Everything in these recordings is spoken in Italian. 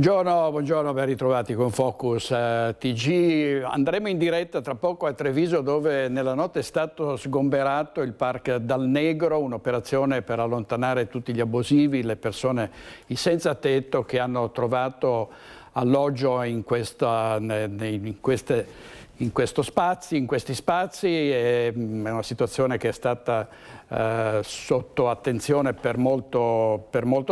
Buongiorno, ben ritrovati con Focus TG. Andremo in diretta tra poco a Treviso, dove nella notte è stato sgomberato il Park Dal Negro, un'operazione per allontanare tutti gli abusivi, le persone, i senza tetto che hanno trovato alloggio in questi spazi. È una situazione che è stata sotto attenzione per molto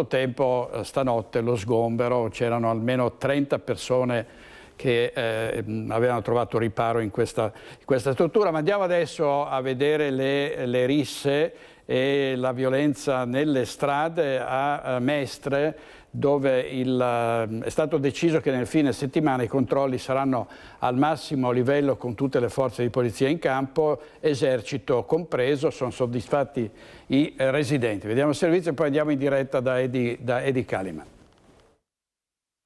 tempo. Stanotte lo sgombero, c'erano almeno 30 persone che avevano trovato riparo in questa struttura. Ma andiamo adesso a vedere le risse e la violenza nelle strade a Mestre, dove è stato deciso che nel fine settimana i controlli saranno al massimo livello con tutte le forze di polizia in campo, esercito compreso. Sono soddisfatti i residenti. Vediamo il servizio e poi andiamo in diretta da Edi Caliman.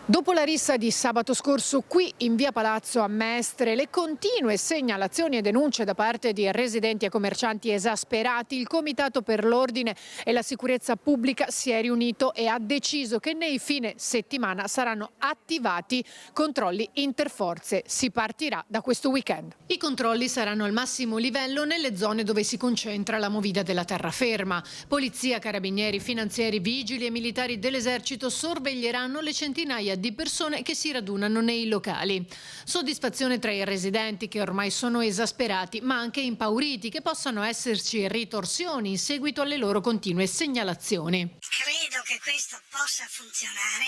Dopo la rissa di sabato scorso qui in via Palazzo a Mestre, le continue segnalazioni e denunce da parte di residenti e commercianti esasperati, il Comitato per l'Ordine e la Sicurezza Pubblica si è riunito e ha deciso che nei fine settimana saranno attivati controlli interforze. Si partirà da questo weekend. I controlli saranno al massimo livello nelle zone dove si concentra la movida della terraferma. Polizia, carabinieri, finanzieri, vigili e militari dell'esercito sorveglieranno le centinaia di persone che si radunano nei locali. Soddisfazione tra i residenti, che ormai sono esasperati ma anche impauriti che possano esserci ritorsioni in seguito alle loro continue segnalazioni. Credo che questo possa funzionare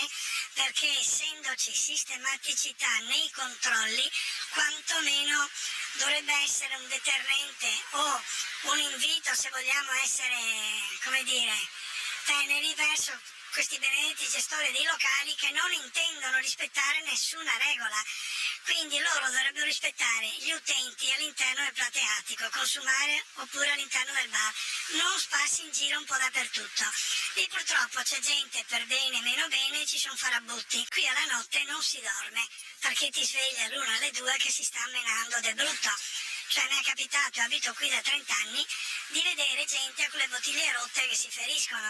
perché, essendoci sistematicità nei controlli, quantomeno dovrebbe essere un deterrente o un invito, se vogliamo essere, come dire, teneri verso questi benedetti gestori dei locali che non intendono rispettare nessuna regola. Quindi loro dovrebbero rispettare gli utenti all'interno del plateatico, consumare oppure all'interno del bar, non sparsi in giro un po' dappertutto. Lì purtroppo c'è gente per bene, meno bene, ci sono farabutti. Qui alla notte non si dorme, perché ti svegli all'una alle due che si sta menando del brutto. Cioè mi è capitato, abito qui da 30 anni, di vedere gente con le bottiglie rotte che si feriscono.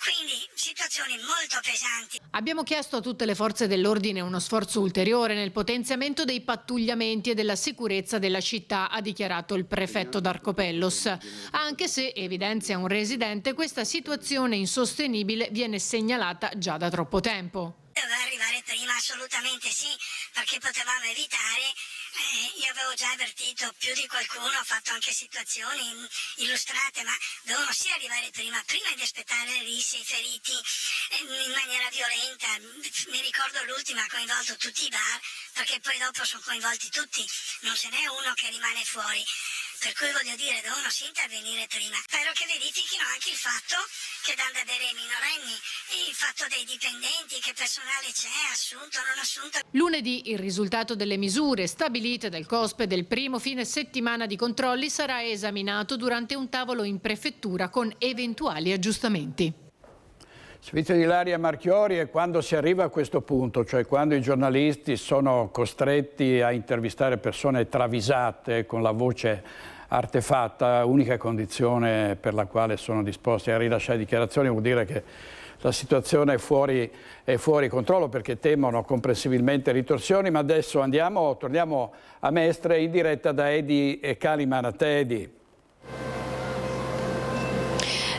Quindi situazioni molto pesanti. Abbiamo chiesto a tutte le forze dell'ordine uno sforzo ulteriore nel potenziamento dei pattugliamenti e della sicurezza della città, ha dichiarato il prefetto Darcopellos. Anche se, evidenzia un residente, questa situazione insostenibile viene segnalata già da troppo tempo. Doveva arrivare prima, assolutamente sì, perché potevamo evitare. Io avevo già avvertito più di qualcuno, ho fatto anche situazioni illustrate, ma dovevano sì arrivare prima di aspettare le risse, i feriti in maniera violenta. Mi ricordo l'ultima ha coinvolto tutti i bar, perché poi dopo sono coinvolti tutti, non ce n'è uno che rimane fuori. Per cui voglio dire, devono sì intervenire prima. Spero che verifichino anche il fatto che danno da bere ai minorenni, il fatto dei dipendenti, che personale c'è, assunto, non assunto. Lunedì il risultato delle misure stabilite dal COSPE del primo fine settimana di controlli sarà esaminato durante un tavolo in prefettura con eventuali aggiustamenti. Servizio di Ilaria Marchiori. E quando si arriva a questo punto, cioè quando i giornalisti sono costretti a intervistare persone travisate con la voce artefatta, unica condizione per la quale sono disposti a rilasciare dichiarazioni, vuol dire che la situazione è fuori controllo, perché temono comprensibilmente ritorsioni. Ma adesso torniamo a Mestre in diretta da Edi Caliman. A te, Edi.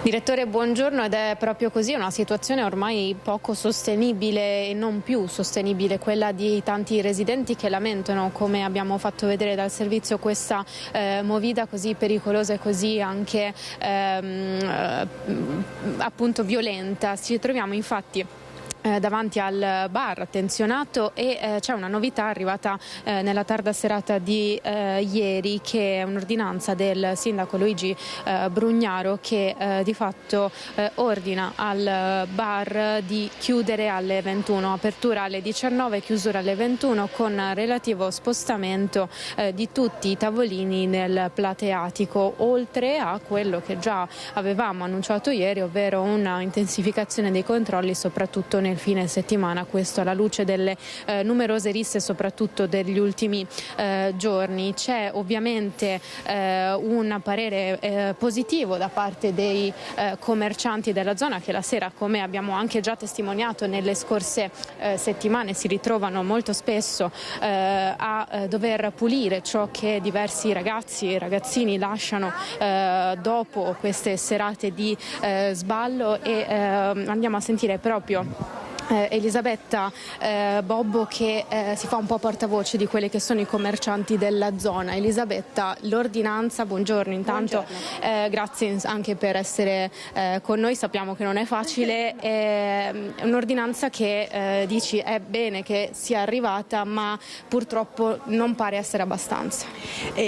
Direttore, buongiorno. Ed è proprio così, una situazione ormai poco sostenibile e non più sostenibile, quella di tanti residenti che lamentano, come abbiamo fatto vedere dal servizio, questa movida così pericolosa e così anche appunto violenta. Ci troviamo infatti davanti al bar attenzionato e c'è una novità arrivata nella tarda serata di ieri, che è un'ordinanza del sindaco Luigi Brugnaro, che di fatto ordina al bar di chiudere alle 21, apertura alle 19, chiusura alle 21, con relativo spostamento di tutti i tavolini nel plateatico, oltre a quello che già avevamo annunciato ieri, ovvero una intensificazione dei controlli soprattutto nei nel fine settimana, questo alla luce delle numerose risse soprattutto degli ultimi giorni. C'è ovviamente un parere positivo da parte dei commercianti della zona, che la sera, come abbiamo anche già testimoniato nelle scorse settimane, si ritrovano molto spesso a dover pulire ciò che diversi ragazzi e ragazzini lasciano dopo queste serate di sballo, e andiamo a sentire proprio Elisabetta Bobbo che si fa un po' portavoce di quelli che sono i commercianti della zona. Elisabetta, l'ordinanza, buongiorno intanto. Buongiorno. Grazie anche per essere con noi, sappiamo che non è facile, è un'ordinanza che dici è bene che sia arrivata, ma purtroppo non pare essere abbastanza.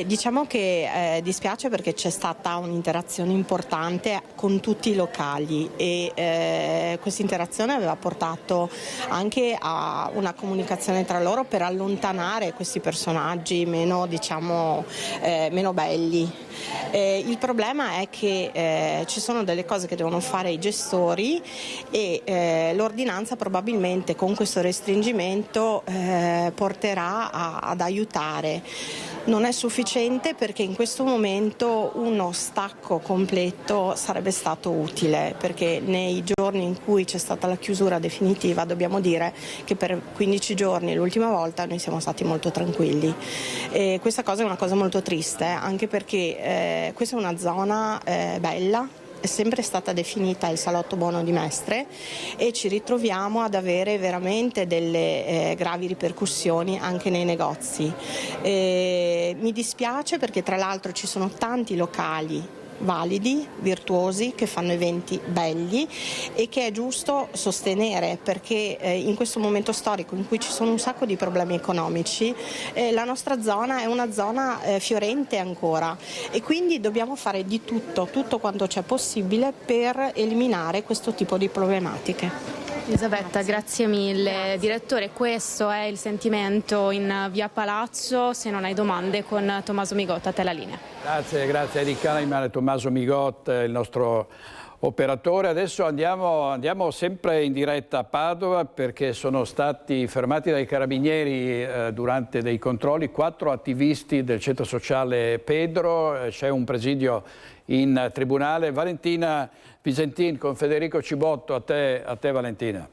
Diciamo che dispiace perché c'è stata un'interazione importante con tutti i locali e questa interazione aveva portato anche a una comunicazione tra loro per allontanare questi personaggi meno belli. Il problema è che ci sono delle cose che devono fare i gestori e l'ordinanza probabilmente con questo restringimento porterà ad aiutare. Non è sufficiente perché in questo momento uno stacco completo sarebbe stato utile, perché nei giorni in cui c'è stata la chiusura definitiva dobbiamo dire che per 15 giorni l'ultima volta noi siamo stati molto tranquilli e questa cosa è una cosa molto triste, anche perché questa è una zona bella. È sempre stata definita il salotto buono di Mestre e ci ritroviamo ad avere veramente delle gravi ripercussioni anche nei negozi. Mi dispiace perché tra l'altro ci sono tanti locali validi, virtuosi, che fanno eventi belli e che è giusto sostenere, perché in questo momento storico in cui ci sono un sacco di problemi economici la nostra zona è una zona fiorente ancora e quindi dobbiamo fare di tutto quanto c'è possibile per eliminare questo tipo di problematiche. Elisabetta, grazie mille. Direttore, questo è il sentimento in via Palazzo. Se non hai domande, con Tommaso Migotta, a te la linea. Grazie Eric Kahneman e Tommaso Migotta, il nostro operatore. Adesso andiamo sempre in diretta a Padova perché sono stati fermati dai carabinieri durante dei controlli 4 attivisti del centro sociale Pedro. C'è un presidio in tribunale. Valentina Visentin con Federico Cibotto, a te Valentina.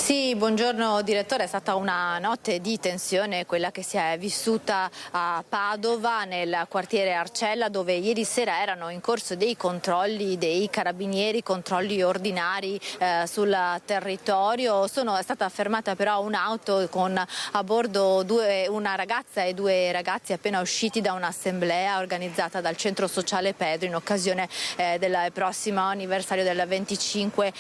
Sì, buongiorno direttore, è stata una notte di tensione quella che si è vissuta a Padova nel quartiere Arcella, dove ieri sera erano in corso dei controlli dei carabinieri, controlli ordinari sul territorio. È stata fermata però un'auto con a bordo una ragazza e 2 ragazzi appena usciti da un'assemblea organizzata dal centro sociale Pedro in occasione del prossimo anniversario del 25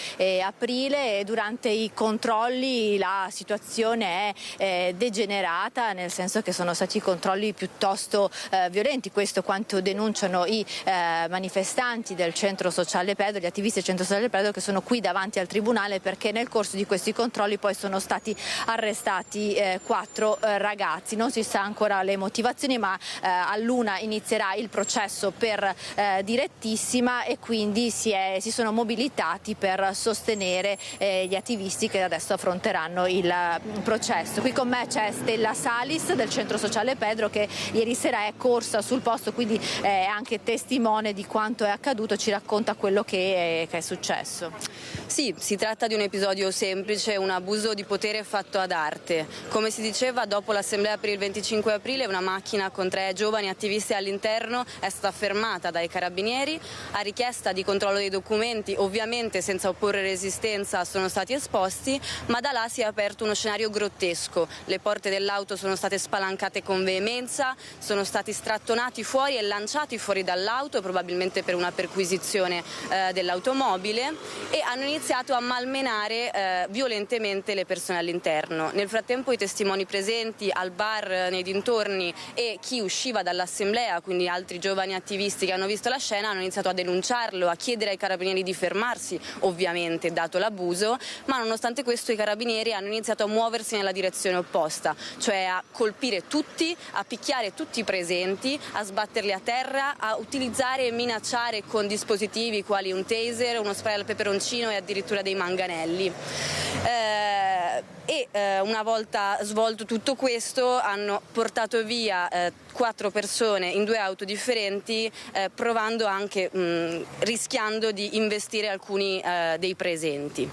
aprile e durante i controlli la situazione è degenerata, nel senso che sono stati controlli piuttosto violenti. Questo quanto denunciano i manifestanti del centro sociale Pedro, gli attivisti del centro sociale Pedro, che sono qui davanti al tribunale perché nel corso di questi controlli poi sono stati arrestati 4 ragazzi. Non si sa ancora le motivazioni, ma all'1 inizierà il processo per direttissima e quindi si sono mobilitati per sostenere gli attivisti che adesso affronteranno il processo. Qui con me c'è Stella Salis del centro sociale Pedro, che ieri sera è corsa sul posto, quindi è anche testimone di quanto è accaduto. Ci racconta quello che è successo. Sì, si tratta di un episodio semplice, un abuso di potere fatto ad arte. Come si diceva, dopo l'assemblea per il 25 aprile una macchina con 3 giovani attivisti all'interno è stata fermata dai carabinieri. A richiesta di controllo dei documenti, ovviamente senza opporre resistenza, sono stati esposti, ma da là si è aperto uno scenario grottesco. Le porte dell'auto sono state spalancate con veemenza, sono stati strattonati fuori e lanciati fuori dall'auto, probabilmente per una perquisizione dell'automobile, e hanno iniziato a malmenare violentemente le persone all'interno. Nel frattempo i testimoni presenti al bar nei dintorni e chi usciva dall'assemblea, quindi altri giovani attivisti che hanno visto la scena, hanno iniziato a denunciarlo, a chiedere ai carabinieri di fermarsi, ovviamente dato l'abuso, ma nonostante questo questo i carabinieri hanno iniziato a muoversi nella direzione opposta, cioè a colpire tutti, a picchiare tutti i presenti, a sbatterli a terra, a utilizzare e minacciare con dispositivi quali un taser, uno spray al peperoncino e addirittura dei manganelli. Una volta svolto tutto questo hanno portato via 4 persone in 2 auto differenti, provando anche, rischiando di investire alcuni dei presenti.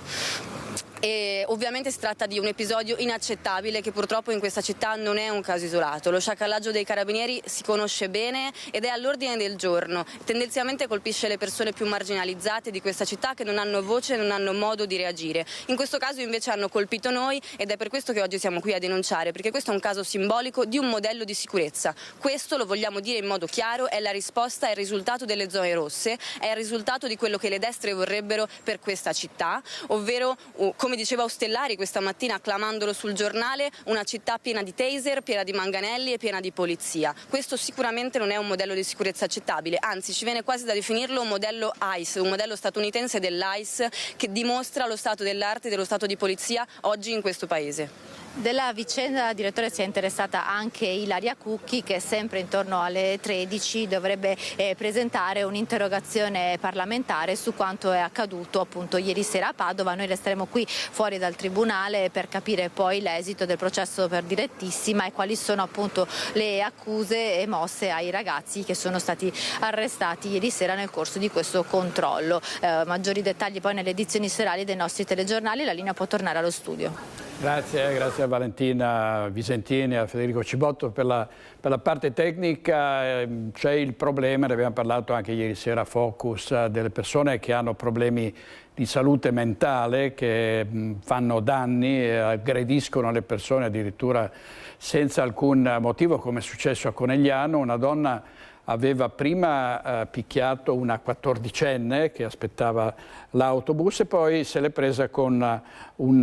E ovviamente si tratta di un episodio inaccettabile che purtroppo in questa città non è un caso isolato. Lo sciacallaggio dei carabinieri si conosce bene ed è all'ordine del giorno. Tendenzialmente colpisce le persone più marginalizzate di questa città che non hanno voce e non hanno modo di reagire. In questo caso invece hanno colpito noi ed è per questo che oggi siamo qui a denunciare, perché questo è un caso simbolico di un modello di sicurezza. Questo, lo vogliamo dire in modo chiaro, è la risposta, è il risultato delle zone rosse, è il risultato di quello che le destre vorrebbero per questa città, ovvero, come diceva Ostellari questa mattina acclamandolo sul giornale, una città piena di taser, piena di manganelli e piena di polizia. Questo sicuramente non è un modello di sicurezza accettabile, anzi ci viene quasi da definirlo un modello ICE, un modello statunitense dell'ICE che dimostra lo stato dell'arte e dello stato di polizia oggi in questo paese. Della vicenda, direttore, si è interessata anche Ilaria Cucchi, che sempre intorno alle 13 dovrebbe presentare un'interrogazione parlamentare su quanto è accaduto appunto ieri sera a Padova. Noi resteremo qui fuori dal tribunale per capire poi l'esito del processo per direttissima e quali sono appunto le accuse mosse ai ragazzi che sono stati arrestati ieri sera nel corso di questo controllo. Maggiori dettagli poi nelle edizioni serali dei nostri telegiornali. La linea può tornare allo studio. Grazie a Valentina Visentini e a Federico Cibotto per la parte tecnica. C'è il problema, ne abbiamo parlato anche ieri sera a Focus, delle persone che hanno problemi di salute mentale, che fanno danni e aggrediscono le persone addirittura senza alcun motivo, come è successo a Conegliano. Una donna aveva prima picchiato una 14enne che aspettava l'autobus e poi se l'è presa con un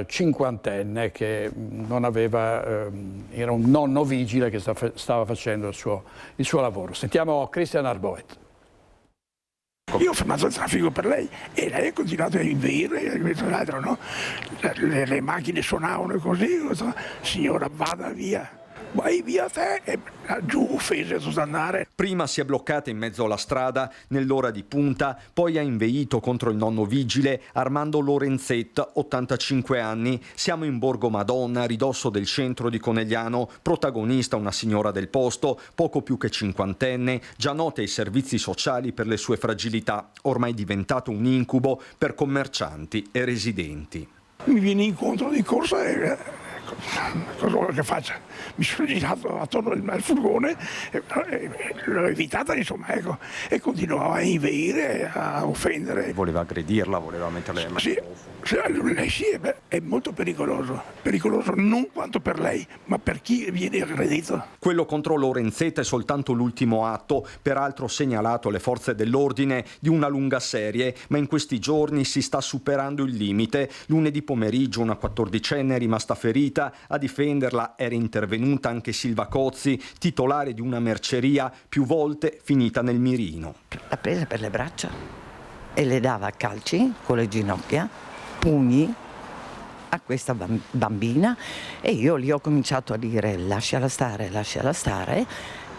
50enne che non aveva, era un nonno vigile che stava facendo il suo lavoro. Sentiamo Christian Arboet. Io ho fermato il traffico per lei e lei ha continuato a inveire, no? Le macchine suonavano così, signora vada via. Vai via te, e giù offese sul andare. Prima si è bloccata in mezzo alla strada nell'ora di punta, poi ha inveito contro il nonno vigile Armando Lorenzetta, 85 anni. Siamo in Borgo Madonna, a ridosso del centro di Conegliano, protagonista una signora del posto, poco più che cinquantenne, già nota ai servizi sociali per le sue fragilità, ormai diventato un incubo per commercianti e residenti. Mi viene incontro di corsa e cosa vuole che faccia? Mi sono girato attorno al furgone e l'ho evitata, insomma, ecco, e continuava a inveire, a offendere. Voleva aggredirla, voleva metterle le mani. Sì, lei sì, è molto pericoloso non quanto per lei, ma per chi viene aggredito. Quello contro Lorenzetta è soltanto l'ultimo atto, peraltro segnalato alle forze dell'ordine di una lunga serie, ma in questi giorni si sta superando il limite. Lunedì pomeriggio una 14enne è rimasta ferita. A difenderla era intervenuta anche Silva Cozzi, titolare di una merceria più volte finita nel mirino. L'ha presa per le braccia e le dava calci con le ginocchia, pugni a questa bambina e io lì ho cominciato a dire lasciala stare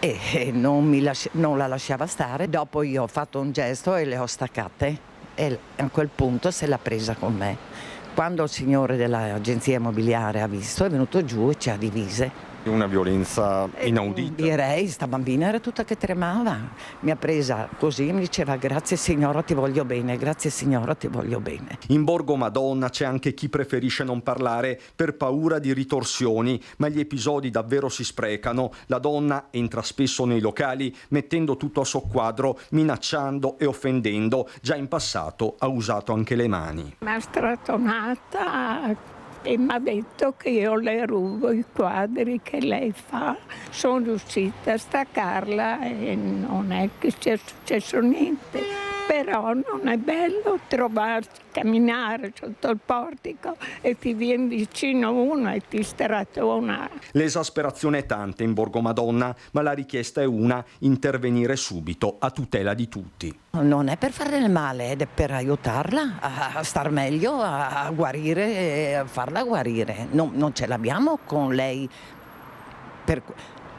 e non la lasciava stare. Dopo io ho fatto un gesto e le ho staccate e a quel punto se l'ha presa con me. Quando il signore dell'agenzia immobiliare ha visto, è venuto giù e ci ha divise. Una violenza inaudita. Direi, sta bambina era tutta che tremava. Mi ha presa così e mi diceva grazie signora ti voglio bene, grazie signora ti voglio bene. In Borgo Madonna c'è anche chi preferisce non parlare per paura di ritorsioni, ma gli episodi davvero si sprecano. La donna entra spesso nei locali mettendo tutto a soqquadro, minacciando e offendendo. Già in passato ha usato anche le mani. Mi ha strattonata e mi ha detto che io le rubo i quadri che lei fa. Sono riuscita a staccarla e non è che sia successo niente. Però non è bello trovarsi, camminare sotto il portico e ti viene vicino uno e ti stratona. L'esasperazione è tanta in Borgo Madonna, ma la richiesta è una: intervenire subito a tutela di tutti. Non è per fare del male, ed è per aiutarla a star meglio, a guarire, a farla guarire. Non ce l'abbiamo con lei.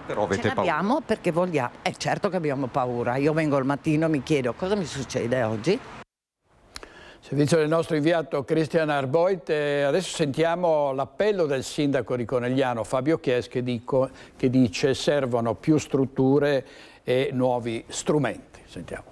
Però avete ce l'abbiamo perché vogliamo. Certo che abbiamo paura. Io vengo al mattino e mi chiedo cosa mi succede oggi. Servizio del nostro inviato Christian Arboit. Adesso sentiamo l'appello del sindaco di Conegliano, Fabio Chies, che dice servono più strutture e nuovi strumenti. Sentiamo.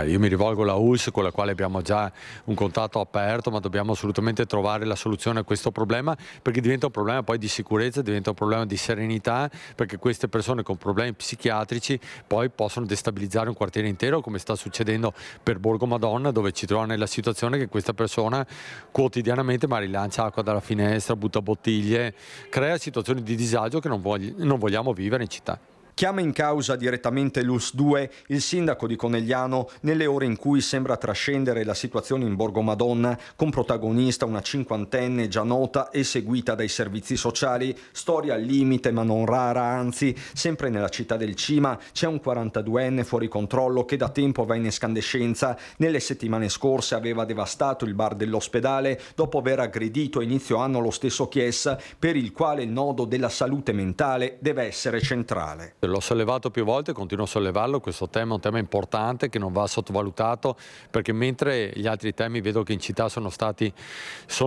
Io mi rivolgo alla ULSS, con la quale abbiamo già un contatto aperto, ma dobbiamo assolutamente trovare la soluzione a questo problema, perché diventa un problema poi di sicurezza, diventa un problema di serenità, perché queste persone con problemi psichiatrici poi possono destabilizzare un quartiere intero, come sta succedendo per Borgo Madonna, dove ci troviamo nella situazione che questa persona quotidianamente magari lancia acqua dalla finestra, butta bottiglie, crea situazioni di disagio che non vogliamo vivere in città. Chiama in causa direttamente l'ULSS 2 il sindaco di Conegliano nelle ore in cui sembra trascendere la situazione in Borgo Madonna, con protagonista una cinquantenne già nota e seguita dai servizi sociali. Storia al limite ma non rara, anzi sempre nella città del Cima c'è un 42enne fuori controllo che da tempo va in escandescenza. Nelle settimane scorse aveva devastato il bar dell'ospedale dopo aver aggredito a inizio anno lo stesso Chies, per il quale il nodo della salute mentale deve essere centrale. L'ho sollevato più volte e continuo a sollevarlo, questo tema è un tema importante che non va sottovalutato, perché mentre gli altri temi vedo che in città sono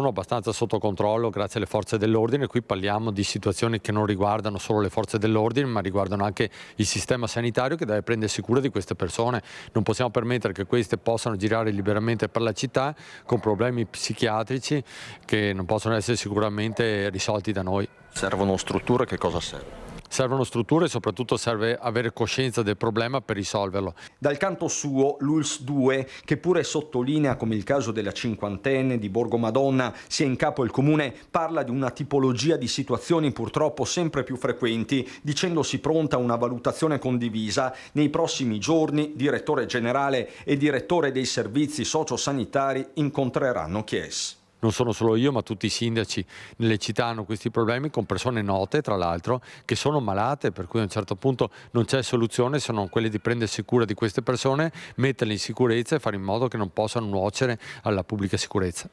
abbastanza sotto controllo grazie alle forze dell'ordine, qui parliamo di situazioni che non riguardano solo le forze dell'ordine ma riguardano anche il sistema sanitario che deve prendersi cura di queste persone. Non possiamo permettere che queste possano girare liberamente per la città con problemi psichiatrici che non possono essere sicuramente risolti da noi. Servono strutture, che cosa serve? Servono strutture e soprattutto serve avere coscienza del problema per risolverlo. Dal canto suo l'ULSS 2, che pure sottolinea come il caso della cinquantenne di Borgo Madonna sia in capo il comune, parla di una tipologia di situazioni purtroppo sempre più frequenti, dicendosi pronta a una valutazione condivisa. Nei prossimi giorni direttore generale e direttore dei servizi sociosanitari incontreranno Chies. Non sono solo io, ma tutti i sindaci nelle città hanno questi problemi con persone note, tra l'altro, che sono malate, per cui a un certo punto non c'è soluzione se non quella di prendersi cura di queste persone, metterle in sicurezza e fare in modo che non possano nuocere alla pubblica sicurezza.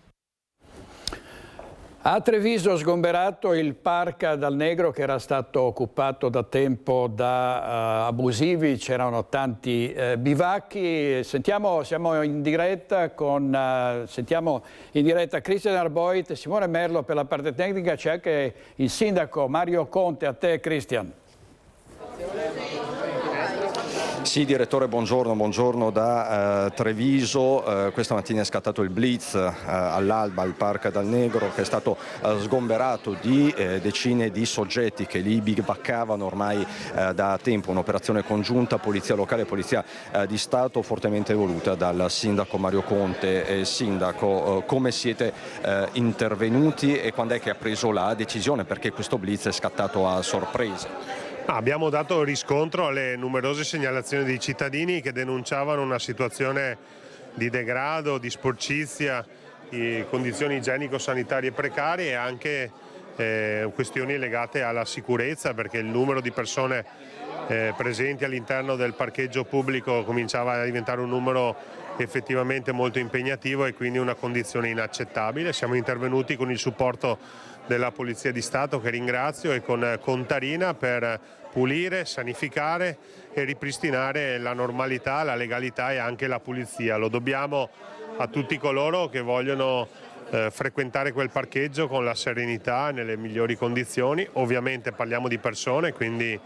A Treviso sgomberato il Parc dal Negro, che era stato occupato da tempo da abusivi, c'erano tanti bivacchi. Siamo in diretta sentiamo in diretta Christian Arboit e Simone Merlo per la parte tecnica, c'è anche il sindaco Mario Conte. A te Christian. Sì, direttore, buongiorno da Treviso. Questa mattina è scattato il blitz all'alba al Parc dal Negro, che è stato sgomberato di decine di soggetti che lì bivaccavano ormai da tempo. Un'operazione congiunta polizia locale e polizia di Stato, fortemente voluta dal sindaco Mario Conte. Sindaco, come siete intervenuti e quando è che ha preso la decisione? Perché questo blitz è scattato a sorpresa? Abbiamo dato riscontro alle numerose segnalazioni dei cittadini che denunciavano una situazione di degrado, di sporcizia, di condizioni igienico-sanitarie precarie e anche questioni legate alla sicurezza, perché il numero di persone presenti all'interno del parcheggio pubblico cominciava a diventare un numero effettivamente molto impegnativo e quindi una condizione inaccettabile. Siamo intervenuti con il supporto della Polizia di Stato, che ringrazio, e con Contarina per pulire, sanificare e ripristinare la normalità, la legalità e anche la pulizia. Lo dobbiamo a tutti coloro che vogliono frequentare quel parcheggio con la serenità, nelle migliori condizioni. Ovviamente parliamo di persone, quindi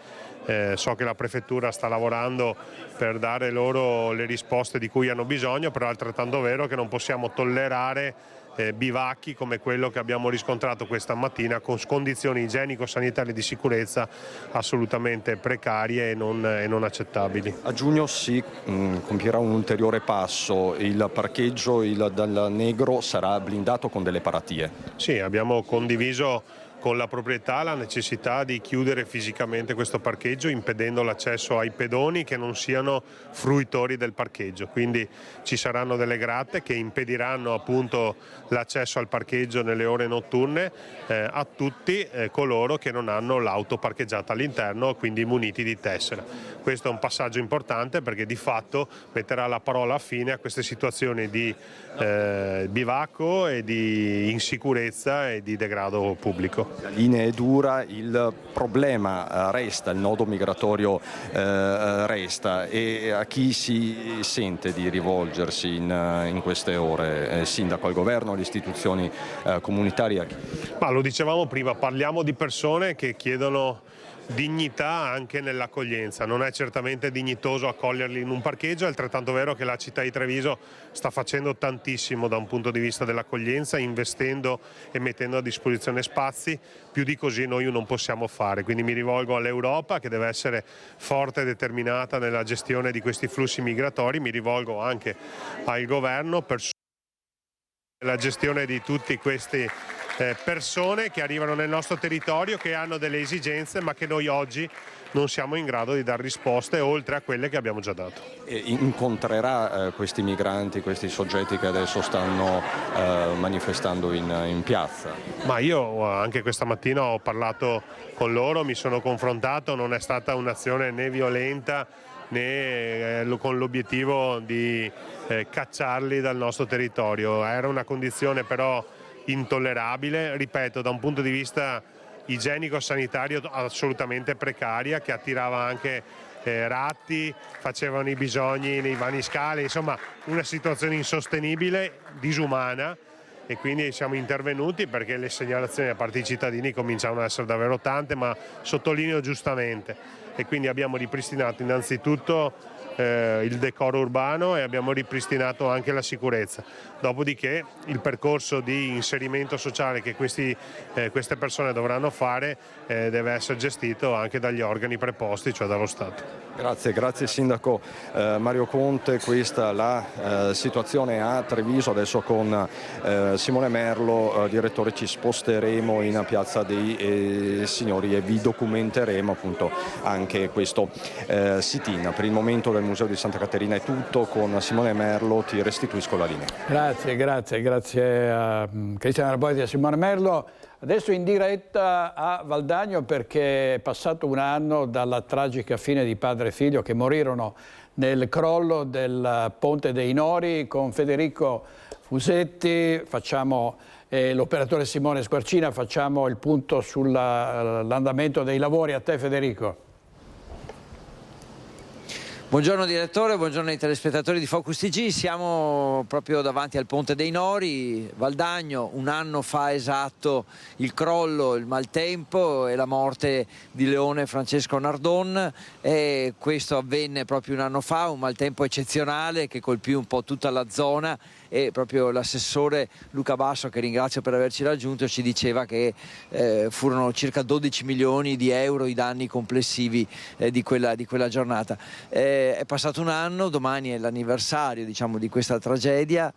so che la Prefettura sta lavorando per dare loro le risposte di cui hanno bisogno, però è altrettanto vero che non possiamo tollerare bivacchi come quello che abbiamo riscontrato questa mattina, con condizioni igienico-sanitarie di sicurezza assolutamente precarie e non accettabili. A giugno si compierà un ulteriore passo, il parcheggio dal Negro sarà blindato con delle paratie. Sì, abbiamo condiviso con la proprietà la necessità di chiudere fisicamente questo parcheggio, impedendo l'accesso ai pedoni che non siano fruitori del parcheggio. Quindi ci saranno delle gratte che impediranno appunto l'accesso al parcheggio nelle ore notturne a tutti coloro che non hanno l'auto parcheggiata all'interno, quindi muniti di tessera. Questo è un passaggio importante perché di fatto metterà la parola fine a queste situazioni di bivacco e di insicurezza e di degrado pubblico. La linea è dura, il problema resta, il nodo migratorio resta, e a chi si sente di rivolgersi in queste ore? Sindaco, al governo, alle istituzioni comunitarie? Ma lo dicevamo prima, parliamo di persone che chiedono dignità anche nell'accoglienza. Non è certamente dignitoso accoglierli in un parcheggio, è altrettanto vero che la città di Treviso sta facendo tantissimo da un punto di vista dell'accoglienza, investendo e mettendo a disposizione spazi. Più di così noi non possiamo fare, quindi mi rivolgo all'Europa che deve essere forte e determinata nella gestione di questi flussi migratori, mi rivolgo anche al governo per la gestione di tutti questi persone che arrivano nel nostro territorio, che hanno delle esigenze ma che noi oggi non siamo in grado di dare risposte oltre a quelle che abbiamo già dato. Incontrerà questi migranti, questi soggetti che adesso stanno manifestando in piazza? Ma io anche questa mattina ho parlato con loro, mi sono confrontato, non è stata un'azione né violenta né con l'obiettivo di cacciarli dal nostro territorio. Era una condizione però intollerabile, ripeto, da un punto di vista igienico-sanitario assolutamente precaria, che attirava anche ratti, facevano i bisogni nei vani scali, insomma una situazione insostenibile, disumana, e quindi siamo intervenuti perché le segnalazioni da parte dei cittadini cominciavano ad essere davvero tante, ma sottolineo giustamente, e quindi abbiamo ripristinato innanzitutto il decoro urbano e abbiamo ripristinato anche la sicurezza. Dopodiché il percorso di inserimento sociale che queste persone dovranno fare deve essere gestito anche dagli organi preposti, cioè dallo Stato. Grazie Sindaco Mario Conte. Questa la situazione a Treviso. Adesso con Simone Merlo, direttore, ci sposteremo in Piazza dei Signori e vi documenteremo appunto anche questo sit-in. Per il momento del Museo di Santa Caterina è tutto. Con Simone Merlo ti restituisco la linea. Grazie a Cristiano Arboiti e a Simone Merlo. Adesso in diretta a Valdagno, perché è passato un anno dalla tragica fine di padre e figlio che morirono nel crollo del Ponte dei Nori. Con Federico Fusetti e l'operatore Simone Squarcina facciamo il punto sull'andamento dei lavori. A te Federico. Buongiorno direttore, buongiorno ai telespettatori di Focus TG. Siamo proprio davanti al Ponte dei Nori, Valdagno. Un anno fa esatto il crollo, il maltempo e la morte di Leone Francesco Nardon, e questo avvenne proprio un anno fa, un maltempo eccezionale che colpì un po' tutta la zona, e proprio l'assessore Luca Basso, che ringrazio per averci raggiunto, ci diceva che furono circa 12 milioni di euro i danni complessivi di quella giornata. È passato un anno, domani è l'anniversario, diciamo, di questa tragedia.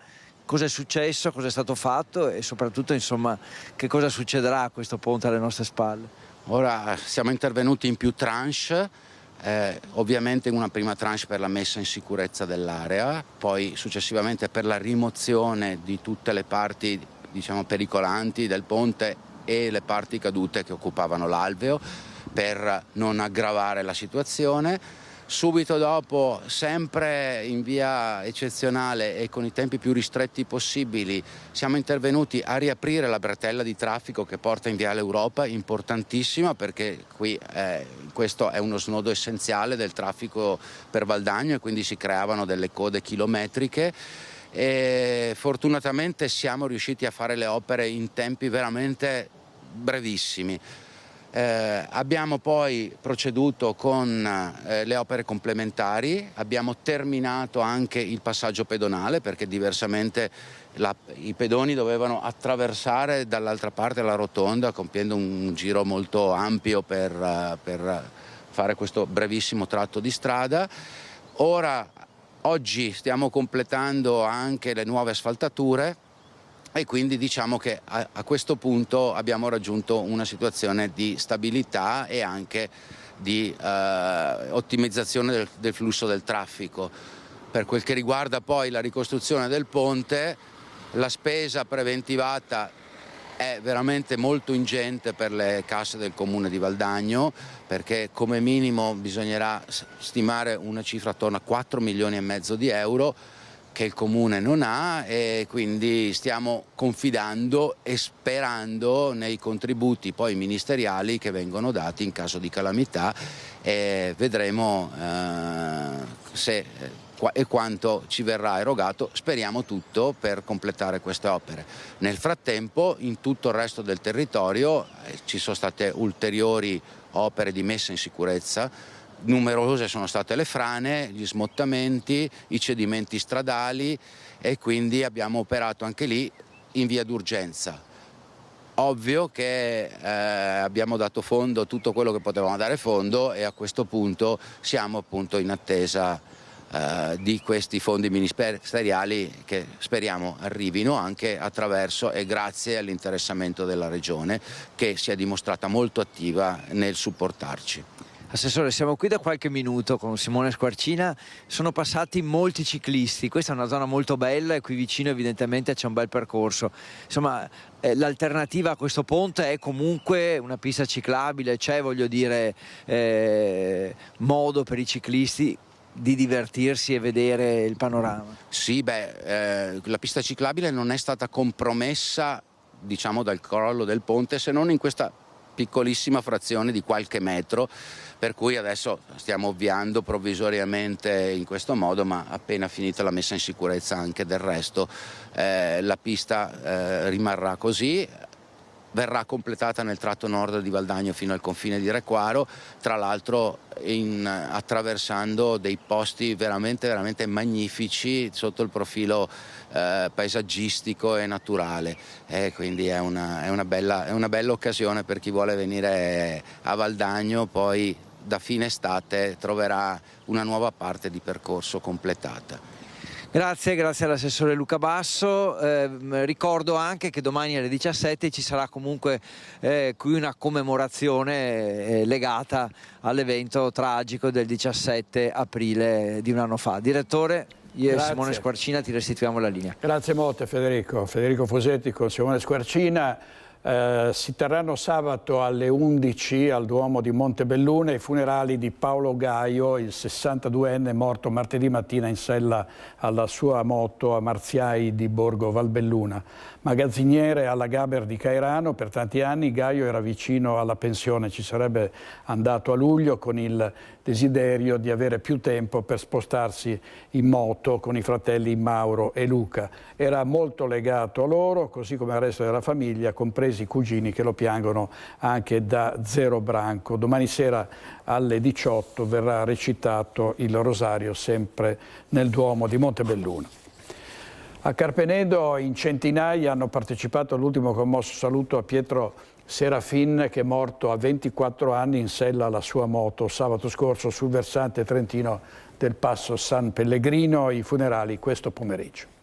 Cosa è successo, cosa è stato fatto e soprattutto, insomma, che cosa succederà a questo ponte alle nostre spalle? Ora siamo intervenuti in più tranche. Ovviamente una prima tranche per la messa in sicurezza dell'area, poi successivamente per la rimozione di tutte le parti, diciamo, pericolanti del ponte e le parti cadute che occupavano l'alveo, per non aggravare la situazione. Subito dopo, sempre in via eccezionale e con i tempi più ristretti possibili, siamo intervenuti a riaprire la bretella di traffico che porta in Viale Europa, importantissima, perché qui questo è uno snodo essenziale del traffico per Valdagno, e quindi si creavano delle code chilometriche. E fortunatamente siamo riusciti a fare le opere in tempi veramente brevissimi. Abbiamo poi proceduto con le opere complementari, abbiamo terminato anche il passaggio pedonale, perché diversamente i pedoni dovevano attraversare dall'altra parte la rotonda, compiendo un giro molto ampio per fare questo brevissimo tratto di strada. Oggi stiamo completando anche le nuove asfaltature, e quindi diciamo che a questo punto abbiamo raggiunto una situazione di stabilità e anche di ottimizzazione del flusso del traffico. Per quel che riguarda poi la ricostruzione del ponte, la spesa preventivata è veramente molto ingente per le casse del comune di Valdagno, perché come minimo bisognerà stimare una cifra attorno a 4,5 milioni di euro che il comune non ha, e quindi stiamo confidando e sperando nei contributi poi ministeriali che vengono dati in caso di calamità, e vedremo se e quanto ci verrà erogato. Speriamo tutto per completare queste opere. Nel frattempo in tutto il resto del territorio ci sono state ulteriori opere di messa in sicurezza. Numerose sono state le frane, gli smottamenti, i cedimenti stradali, e quindi abbiamo operato anche lì in via d'urgenza. Ovvio che abbiamo dato fondo a tutto quello che potevamo dare fondo, e a questo punto siamo appunto in attesa di questi fondi ministeriali che speriamo arrivino anche attraverso e grazie all'interessamento della Regione, che si è dimostrata molto attiva nel supportarci. Assessore, siamo qui da qualche minuto con Simone Squarcina, sono passati molti ciclisti, questa è una zona molto bella e qui vicino evidentemente c'è un bel percorso. Insomma, l'alternativa a questo ponte è comunque una pista ciclabile, c'è, voglio dire, modo per i ciclisti di divertirsi e vedere il panorama? Sì, la pista ciclabile non è stata compromessa, diciamo, dal crollo del ponte, se non in questa piccolissima frazione di qualche metro, per cui adesso stiamo ovviando provvisoriamente in questo modo, ma appena finita la messa in sicurezza anche del resto la pista rimarrà così. Verrà completata nel tratto nord di Valdagno fino al confine di Requaro, tra l'altro attraversando dei posti veramente magnifici sotto il profilo paesaggistico e naturale, quindi è una bella occasione per chi vuole venire a Valdagno. Poi da fine estate troverà una nuova parte di percorso completata. Grazie all'assessore Luca Basso. Ricordo anche che domani alle 17 ci sarà comunque qui una commemorazione legata all'evento tragico del 17 aprile di un anno fa. Direttore, io e Simone Squarcina ti restituiamo la linea. Grazie molte Federico Fusetti con Simone Squarcina. Si terranno sabato alle 11 al Duomo di Montebelluna i funerali di Paolo Gaio, il 62enne morto martedì mattina in sella alla sua moto a Marziai di Borgo Valbelluna. Magazziniere alla Gaber di Cairano per tanti anni, Gaio era vicino alla pensione, ci sarebbe andato a luglio con il desiderio di avere più tempo per spostarsi in moto con i fratelli Mauro e Luca. Era molto legato a loro, così come al resto della famiglia, compresi i cugini che lo piangono anche da zero branco. Domani sera alle 18 verrà recitato il rosario sempre nel Duomo di Montebelluna. A Carpenedo in centinaia hanno partecipato all'ultimo commosso saluto a Pietro Serafin, che è morto a 24 anni in sella alla sua moto sabato scorso sul versante trentino del Passo San Pellegrino. I funerali questo pomeriggio.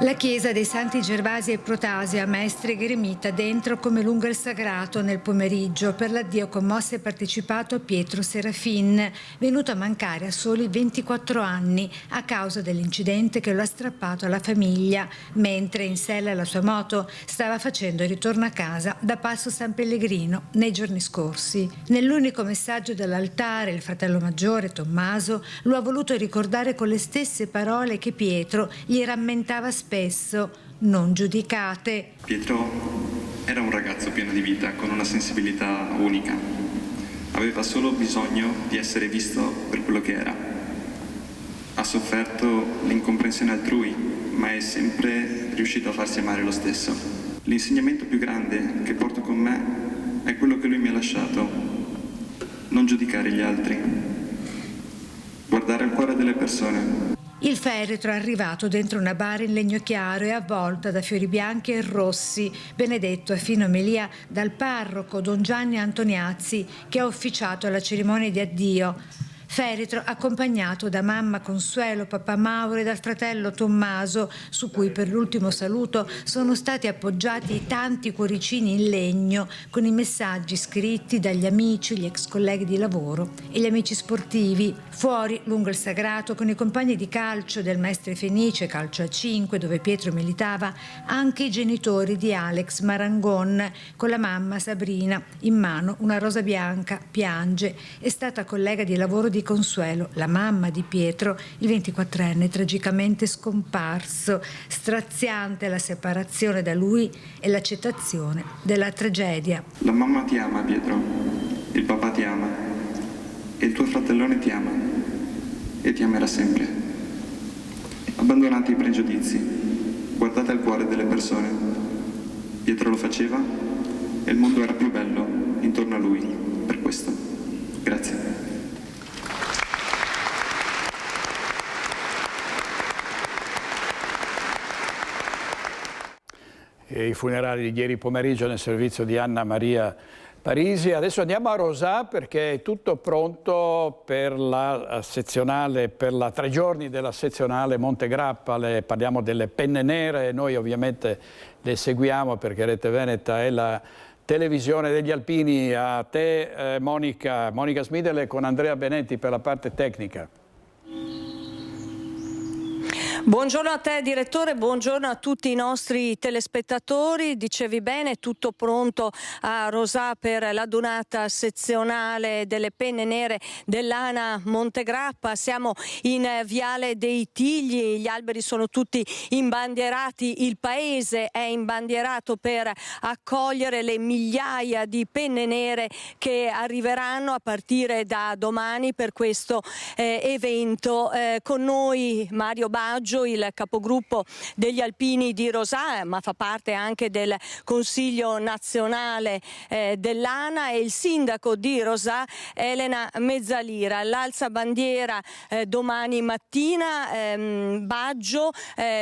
La chiesa dei Santi Gervasi e Protasi a Mestre gremita dentro come lungo il sagrato nel pomeriggio. Per l'addio commosso è partecipato Pietro Serafin, venuto a mancare a soli 24 anni a causa dell'incidente che lo ha strappato alla famiglia mentre in sella alla sua moto stava facendo il ritorno a casa da Passo San Pellegrino nei giorni scorsi. Nell'unico messaggio dall'altare il fratello maggiore Tommaso lo ha voluto ricordare con le stesse parole che Pietro gli rammentava spesso: non giudicate. Pietro era un ragazzo pieno di vita, con una sensibilità unica. Aveva solo bisogno di essere visto per quello che era. Ha sofferto l'incomprensione altrui, ma è sempre riuscito a farsi amare lo stesso. L'insegnamento più grande che porto con me è quello che lui mi ha lasciato: non giudicare gli altri, guardare al cuore delle persone. Il feretro è arrivato dentro una bara in legno chiaro e avvolta da fiori bianchi e rossi, benedetto a fine omelia dal parroco Don Gianni Antoniazzi, che ha officiato la cerimonia di addio. Feretro accompagnato da mamma Consuelo, papà Mauro e dal fratello Tommaso, su cui per l'ultimo saluto sono stati appoggiati tanti cuoricini in legno con i messaggi scritti dagli amici, gli ex colleghi di lavoro e gli amici sportivi. Fuori, lungo il sagrato, con i compagni di calcio del Mestre Fenice, calcio a 5, dove Pietro militava, anche i genitori di Alex Marangon, con la mamma Sabrina, in mano una rosa bianca, piange. È stata collega di lavoro di Consuelo, la mamma di Pietro, il 24enne tragicamente scomparso. Straziante la separazione da lui e l'accettazione della tragedia. La mamma ti ama, Pietro, il papà ti ama e il tuo fratellone ti ama e ti amerà sempre. Abbandonate i pregiudizi, guardate al cuore delle persone. Pietro lo faceva e il mondo era più bello intorno a lui, per questo. Grazie. E i funerali di ieri pomeriggio nel servizio di Anna Maria Parisi. Adesso andiamo a Rosà perché è tutto pronto per la sezionale, per la 3 giorni della sezionale Montegrappa. Parliamo delle penne nere, noi ovviamente le seguiamo perché Rete Veneta è la televisione degli alpini. A te Monica Smidele con Andrea Benetti per la parte tecnica. Buongiorno a te direttore, buongiorno a tutti i nostri telespettatori. Dicevi bene, tutto pronto a Rosà per la donata sezionale delle penne nere dell'ANA Montegrappa. Siamo in Viale dei Tigli, gli alberi sono tutti imbandierati, il paese è imbandierato per accogliere le migliaia di penne nere che arriveranno a partire da domani per questo evento. Con noi Mario Baggio, il capogruppo degli alpini di Rosà, ma fa parte anche del Consiglio nazionale dell'ANA, e il sindaco di Rosà Elena Mezzalira. L'alzabandiera domani mattina, Baggio,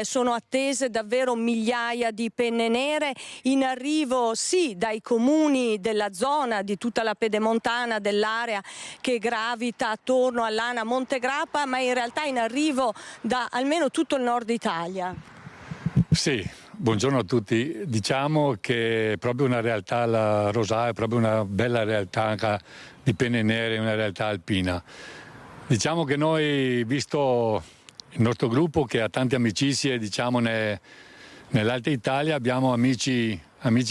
sono attese davvero migliaia di penne nere in arrivo sì dai comuni della zona, di tutta la pedemontana dell'area che gravita attorno all'ANA Montegrappa, ma in realtà in arrivo da almeno tutto il nord Italia. Sì, buongiorno a tutti. Diciamo che è proprio una realtà, la Rosà è proprio una bella realtà anche di penne nere, una realtà alpina. Diciamo che noi, visto il nostro gruppo che ha tante amicizie, diciamo nell'Alta Italia, abbiamo amici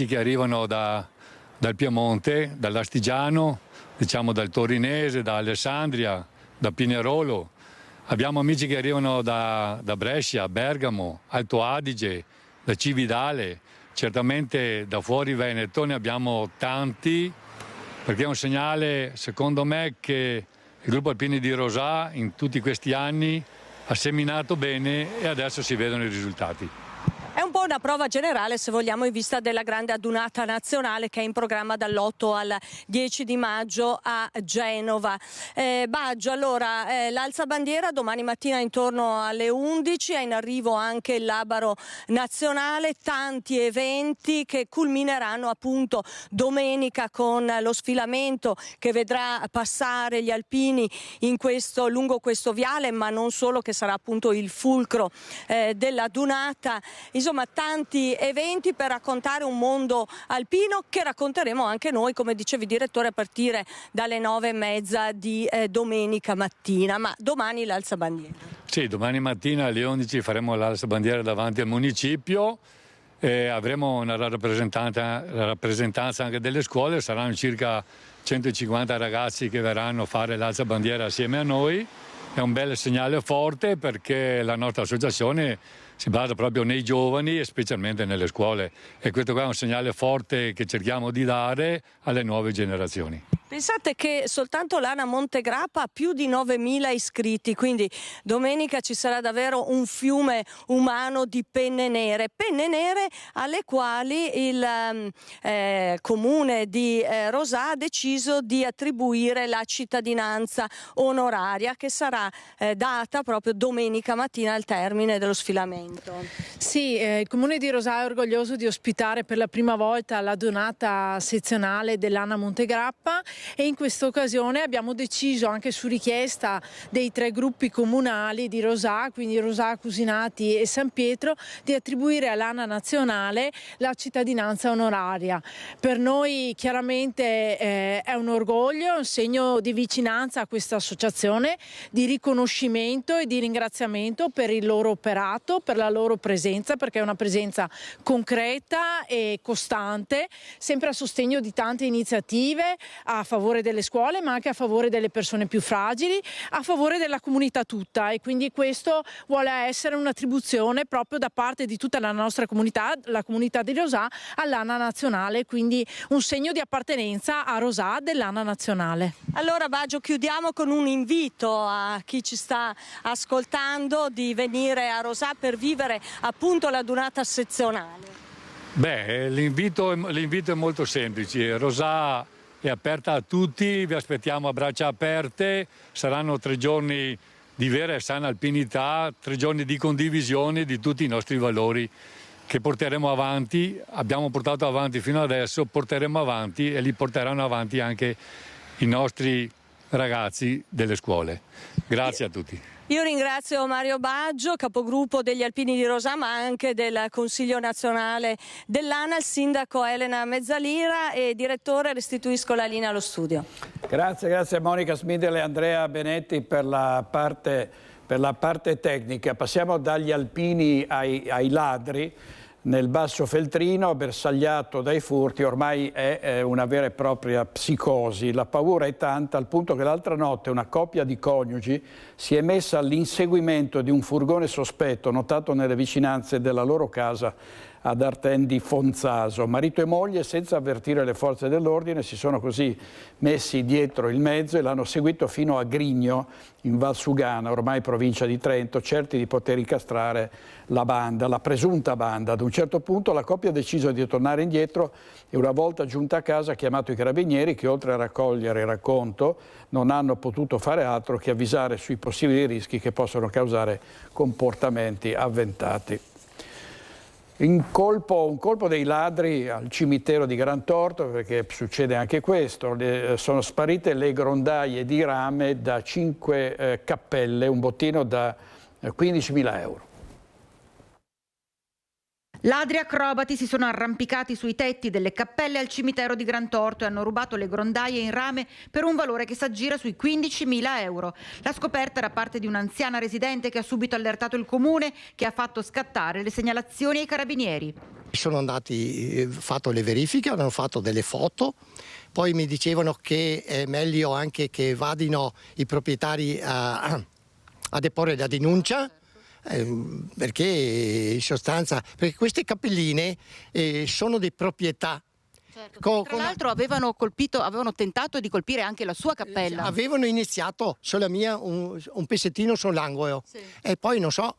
che arrivano dal Piemonte, dall'Astigiano, diciamo dal Torinese, da Alessandria, da Pinerolo. Abbiamo amici che arrivano da Brescia, Bergamo, Alto Adige, da Cividale, certamente da fuori Veneto ne abbiamo tanti, perché è un segnale, secondo me, che il gruppo alpini di Rosà in tutti questi anni ha seminato bene e adesso si vedono i risultati. È un po' una prova generale, se vogliamo, in vista della grande adunata nazionale che è in programma dall'8 al 10 di maggio a Genova. Baggio, allora, l'alzabandiera domani mattina intorno alle 11, è in arrivo anche il labaro nazionale, tanti eventi che culmineranno appunto domenica con lo sfilamento che vedrà passare gli alpini lungo questo viale, ma non solo, che sarà appunto il fulcro dell'adunata. Insomma, tanti eventi per raccontare un mondo alpino che racconteremo anche noi, come dicevi direttore, a partire dalle 9:30 di domenica mattina. Ma domani l'alzabandiera. Sì, domani mattina alle 11 faremo l'alzabandiera davanti al municipio e avremo una rappresentanza anche delle scuole. Saranno circa 150 ragazzi che verranno a fare l'alzabandiera assieme a noi. È un bel segnale forte perché la nostra associazione si basa proprio nei giovani e specialmente nelle scuole, e questo qua è un segnale forte che cerchiamo di dare alle nuove generazioni. Pensate che soltanto l'ANA Montegrappa ha più di 9.000 iscritti, quindi domenica ci sarà davvero un fiume umano di penne nere alle quali il comune di Rosà ha deciso di attribuire la cittadinanza onoraria, che sarà data proprio domenica mattina al termine dello sfilamento. Sì, il comune di Rosà è orgoglioso di ospitare per la prima volta la donata sezionale dell'ANA Montegrappa. e in questa occasione abbiamo deciso, anche su richiesta dei 3 gruppi comunali di Rosà, quindi Rosà, Cusinati e San Pietro, di attribuire all'Anna Nazionale la cittadinanza onoraria. Per noi chiaramente è un orgoglio, è un segno di vicinanza a questa associazione, di riconoscimento e di ringraziamento per il loro operato, per la loro presenza, perché è una presenza concreta e costante, sempre a sostegno di tante iniziative a favore delle scuole, ma anche a favore delle persone più fragili, a favore della comunità tutta, e quindi questo vuole essere un'attribuzione proprio da parte di tutta la nostra comunità, la comunità di Rosà, all'Anna Nazionale, quindi un segno di appartenenza a Rosà dell'Anna Nazionale. Allora Baggio, chiudiamo con un invito a chi ci sta ascoltando di venire a Rosà per vivere appunto la donata sezionale. Beh, l'invito è molto semplice. Rosà è aperta a tutti, vi aspettiamo a braccia aperte. Saranno 3 giorni di vera e sana alpinità, 3 giorni di condivisione di tutti i nostri valori che porteremo avanti, abbiamo portato avanti fino adesso, porteremo avanti e li porteranno avanti anche i nostri ragazzi delle scuole. Grazie a tutti. Io ringrazio Mario Baggio, capogruppo degli Alpini di Rosà, ma anche del Consiglio Nazionale dell'ANAL, sindaco Elena Mezzalira e direttore, restituisco la linea allo studio. Grazie a Monica Smidel e Andrea Benetti per la parte tecnica. Passiamo dagli alpini ai ladri. Nel Basso Feltrino, bersagliato dai furti, ormai è una vera e propria psicosi. La paura è tanta al punto che l'altra notte una coppia di coniugi si è messa all'inseguimento di un furgone sospetto notato nelle vicinanze della loro casa ad Arten di Fonzaso. Marito e moglie, senza avvertire le forze dell'ordine, si sono così messi dietro il mezzo e l'hanno seguito fino a Grigno, in Valsugana, ormai provincia di Trento, certi di poter incastrare la presunta banda. Ad un certo punto la coppia ha deciso di tornare indietro e una volta giunta a casa ha chiamato i carabinieri che, oltre a raccogliere il racconto, non hanno potuto fare altro che avvisare sui possibili rischi che possono causare comportamenti avventati. Un colpo dei ladri al cimitero di Grantorto, perché succede anche questo, sono sparite le grondaie di rame da 5 cappelle, un bottino da 15.000 euro. Ladri acrobati si sono arrampicati sui tetti delle cappelle al cimitero di Grantorto e hanno rubato le grondaie in rame per un valore che s'aggira sui 15.000 euro. La scoperta era parte di un'anziana residente che ha subito allertato il comune, che ha fatto scattare le segnalazioni ai carabinieri. Sono andati, fatto le verifiche, hanno fatto delle foto, poi mi dicevano che è meglio anche che vadino i proprietari a deporre la denuncia. Perché in sostanza, perché queste cappelline sono di proprietà. Certo, tra l'altro avevano tentato di colpire anche la sua cappella. Avevano iniziato sulla mia un pezzettino sull'angolo, sì. E poi non so,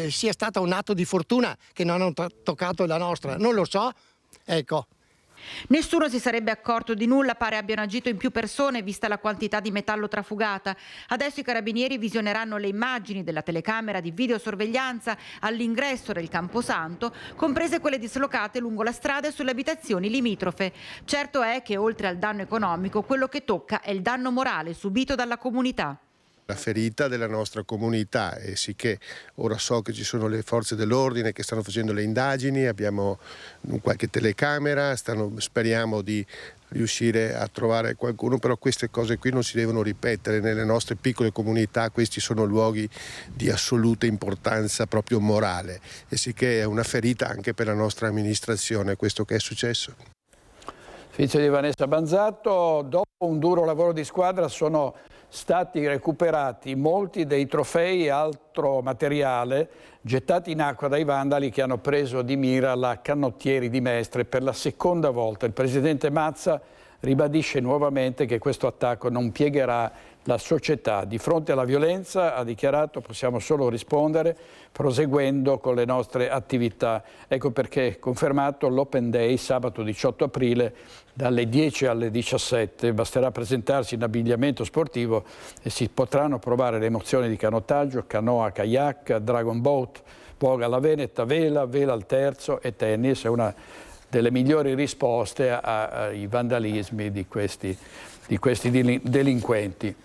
sia stato un atto di fortuna che non hanno toccato la nostra, non lo so, ecco. Nessuno si sarebbe accorto di nulla, pare abbiano agito in più persone vista la quantità di metallo trafugata. Adesso i carabinieri visioneranno le immagini della telecamera di videosorveglianza all'ingresso del Camposanto, comprese quelle dislocate lungo la strada e sulle abitazioni limitrofe. Certo è che oltre al danno economico, quello che tocca è il danno morale subito dalla comunità. La ferita della nostra comunità, e sicché ora so che ci sono le forze dell'ordine che stanno facendo le indagini, abbiamo qualche telecamera, speriamo di riuscire a trovare qualcuno, però queste cose qui non si devono ripetere nelle nostre piccole comunità. Questi sono luoghi di assoluta importanza proprio morale, e sicché è una ferita anche per la nostra amministrazione questo che è successo. Servizio di Vanessa Banzatto. Dopo un duro lavoro di squadra sono stati recuperati molti dei trofei e altro materiale gettati in acqua dai vandali che hanno preso di mira la Canottieri di Mestre per la seconda volta. Il presidente Mazza ribadisce nuovamente che questo attacco non piegherà la società. Di fronte alla violenza, ha dichiarato, possiamo solo rispondere proseguendo con le nostre attività. Ecco perché confermato l'Open Day sabato 18 aprile dalle 10 alle 17. Basterà presentarsi in abbigliamento sportivo e si potranno provare le emozioni di canottaggio, canoa, kayak, dragon boat, voga alla veneta, vela al terzo e tennis. È una delle migliori risposte ai vandalismi di questi delinquenti.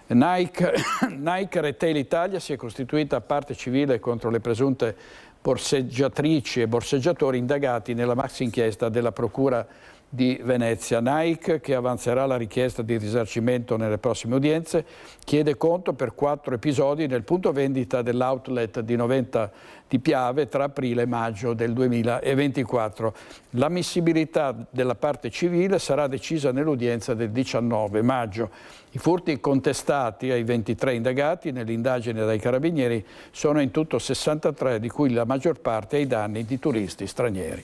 Nike Retail Italia si è costituita a parte civile contro le presunte borseggiatrici e borseggiatori indagati nella maxi inchiesta della Procura di Venezia. Nike, che avanzerà la richiesta di risarcimento nelle prossime udienze, chiede conto per 4 episodi nel punto vendita dell'outlet di Noventa di Piave tra aprile e maggio del 2024. L'ammissibilità della parte civile sarà decisa nell'udienza del 19 maggio. I furti contestati ai 23 indagati nell'indagine dai carabinieri sono in tutto 63, di cui la maggior parte ai danni di turisti stranieri.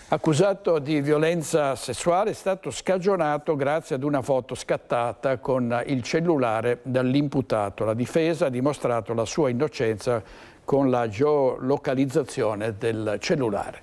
Accusato di violenza sessuale, è stato scagionato grazie ad una foto scattata con il cellulare dall'imputato. La difesa ha dimostrato la sua innocenza con la geolocalizzazione del cellulare.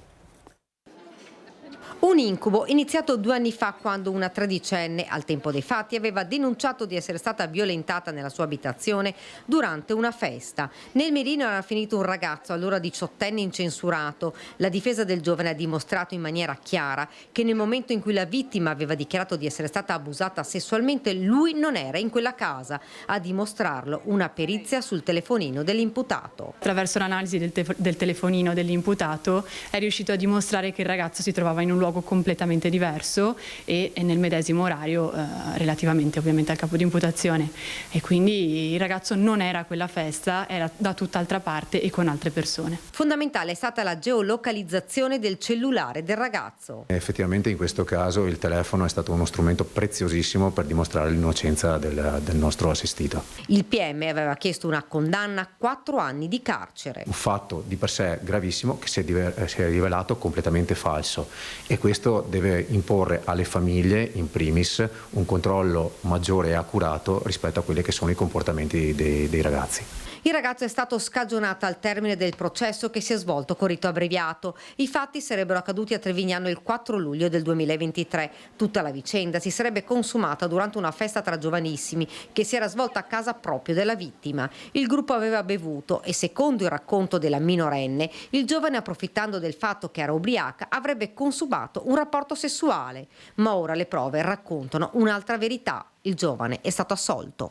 Un incubo iniziato 2 anni fa, quando una tredicenne, al tempo dei fatti, aveva denunciato di essere stata violentata nella sua abitazione durante una festa. Nel mirino era finito un ragazzo, allora 18enne, incensurato. La difesa del giovane ha dimostrato in maniera chiara che nel momento in cui la vittima aveva dichiarato di essere stata abusata sessualmente, lui non era in quella casa. A dimostrarlo una perizia sul telefonino dell'imputato. Attraverso l'analisi del telefonino dell'imputato è riuscito a dimostrare che il ragazzo si trovava in un luogo completamente diverso e nel medesimo orario relativamente ovviamente al capo di imputazione, e quindi il ragazzo non era a quella festa, era da tutt'altra parte e con altre persone. Fondamentale è stata la geolocalizzazione del cellulare del ragazzo. Effettivamente in questo caso il telefono è stato uno strumento preziosissimo per dimostrare l'innocenza del nostro assistito. Il PM aveva chiesto una condanna a 4 anni di carcere. Un fatto di per sé gravissimo che si è rivelato completamente falso, e questo deve imporre alle famiglie in primis un controllo maggiore e accurato rispetto a quelli che sono i comportamenti dei ragazzi. Il ragazzo è stato scagionato al termine del processo, che si è svolto con rito abbreviato. I fatti sarebbero accaduti a Trevignano il 4 luglio del 2023. Tutta la vicenda si sarebbe consumata durante una festa tra giovanissimi che si era svolta a casa proprio della vittima. Il gruppo aveva bevuto e, secondo il racconto della minorenne, il giovane, approfittando del fatto che era ubriaca, avrebbe consumato un rapporto sessuale. Ma ora le prove raccontano un'altra verità. Il giovane è stato assolto.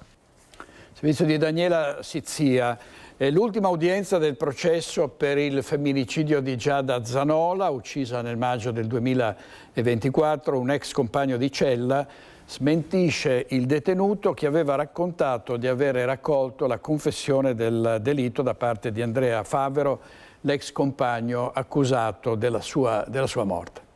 Servizio di Daniela Sizia. È l'ultima udienza del processo per il femminicidio di Giada Zanola, uccisa nel maggio del 2024. Un ex compagno di cella smentisce il detenuto che aveva raccontato di avere raccolto la confessione del delitto da parte di Andrea Favero, l'ex compagno accusato della sua morte.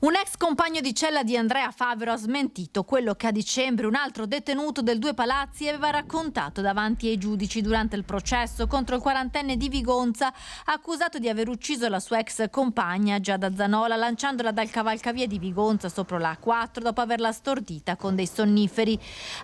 Un ex compagno di cella di Andrea Favero ha smentito quello che a dicembre un altro detenuto del Due Palazzi aveva raccontato davanti ai giudici durante il processo contro il 40enne di Vigonza, accusato di aver ucciso la sua ex compagna Giada Zanola lanciandola dal cavalcavia di Vigonza sopra la A4 dopo averla stordita con dei sonniferi.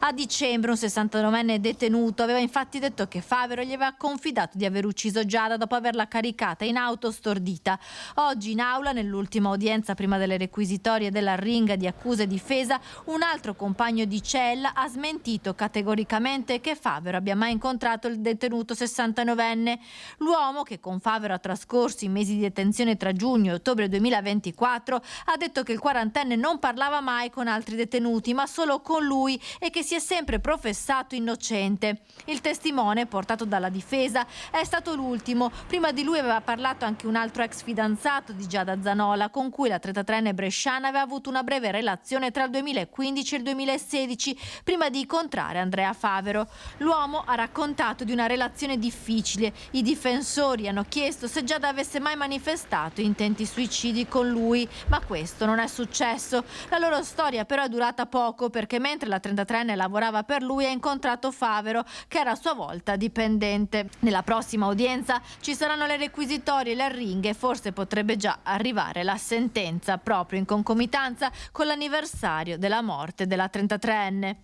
A dicembre un 69enne detenuto aveva infatti detto che Favero gli aveva confidato di aver ucciso Giada dopo averla caricata in auto stordita. Oggi in aula, nell'ultima udienza prima delle requisitorie della ringa di accusa e difesa, un altro compagno di cella ha smentito categoricamente che Favero abbia mai incontrato il detenuto 69enne. L'uomo, che con Favero ha trascorso i mesi di detenzione tra giugno e ottobre 2024, ha detto che il 40enne non parlava mai con altri detenuti, ma solo con lui, e che si è sempre professato innocente. Il testimone, portato dalla difesa, è stato l'ultimo. Prima di lui aveva parlato anche un altro ex fidanzato di Giada Zanola, con cui la 33enne bresciana aveva avuto una breve relazione tra il 2015 e il 2016, prima di incontrare Andrea Favero. L'uomo ha raccontato di una relazione difficile. I difensori hanno chiesto se Giada avesse mai manifestato intenti suicidi con lui, ma questo non è successo. La loro storia però è durata poco, perché mentre la 33enne lavorava per lui ha incontrato Favero, che era a sua volta dipendente. Nella prossima udienza ci saranno le requisitorie e le arringhe e forse potrebbe già arrivare la sentenza, proprio in concomitanza con l'anniversario della morte della 33enne.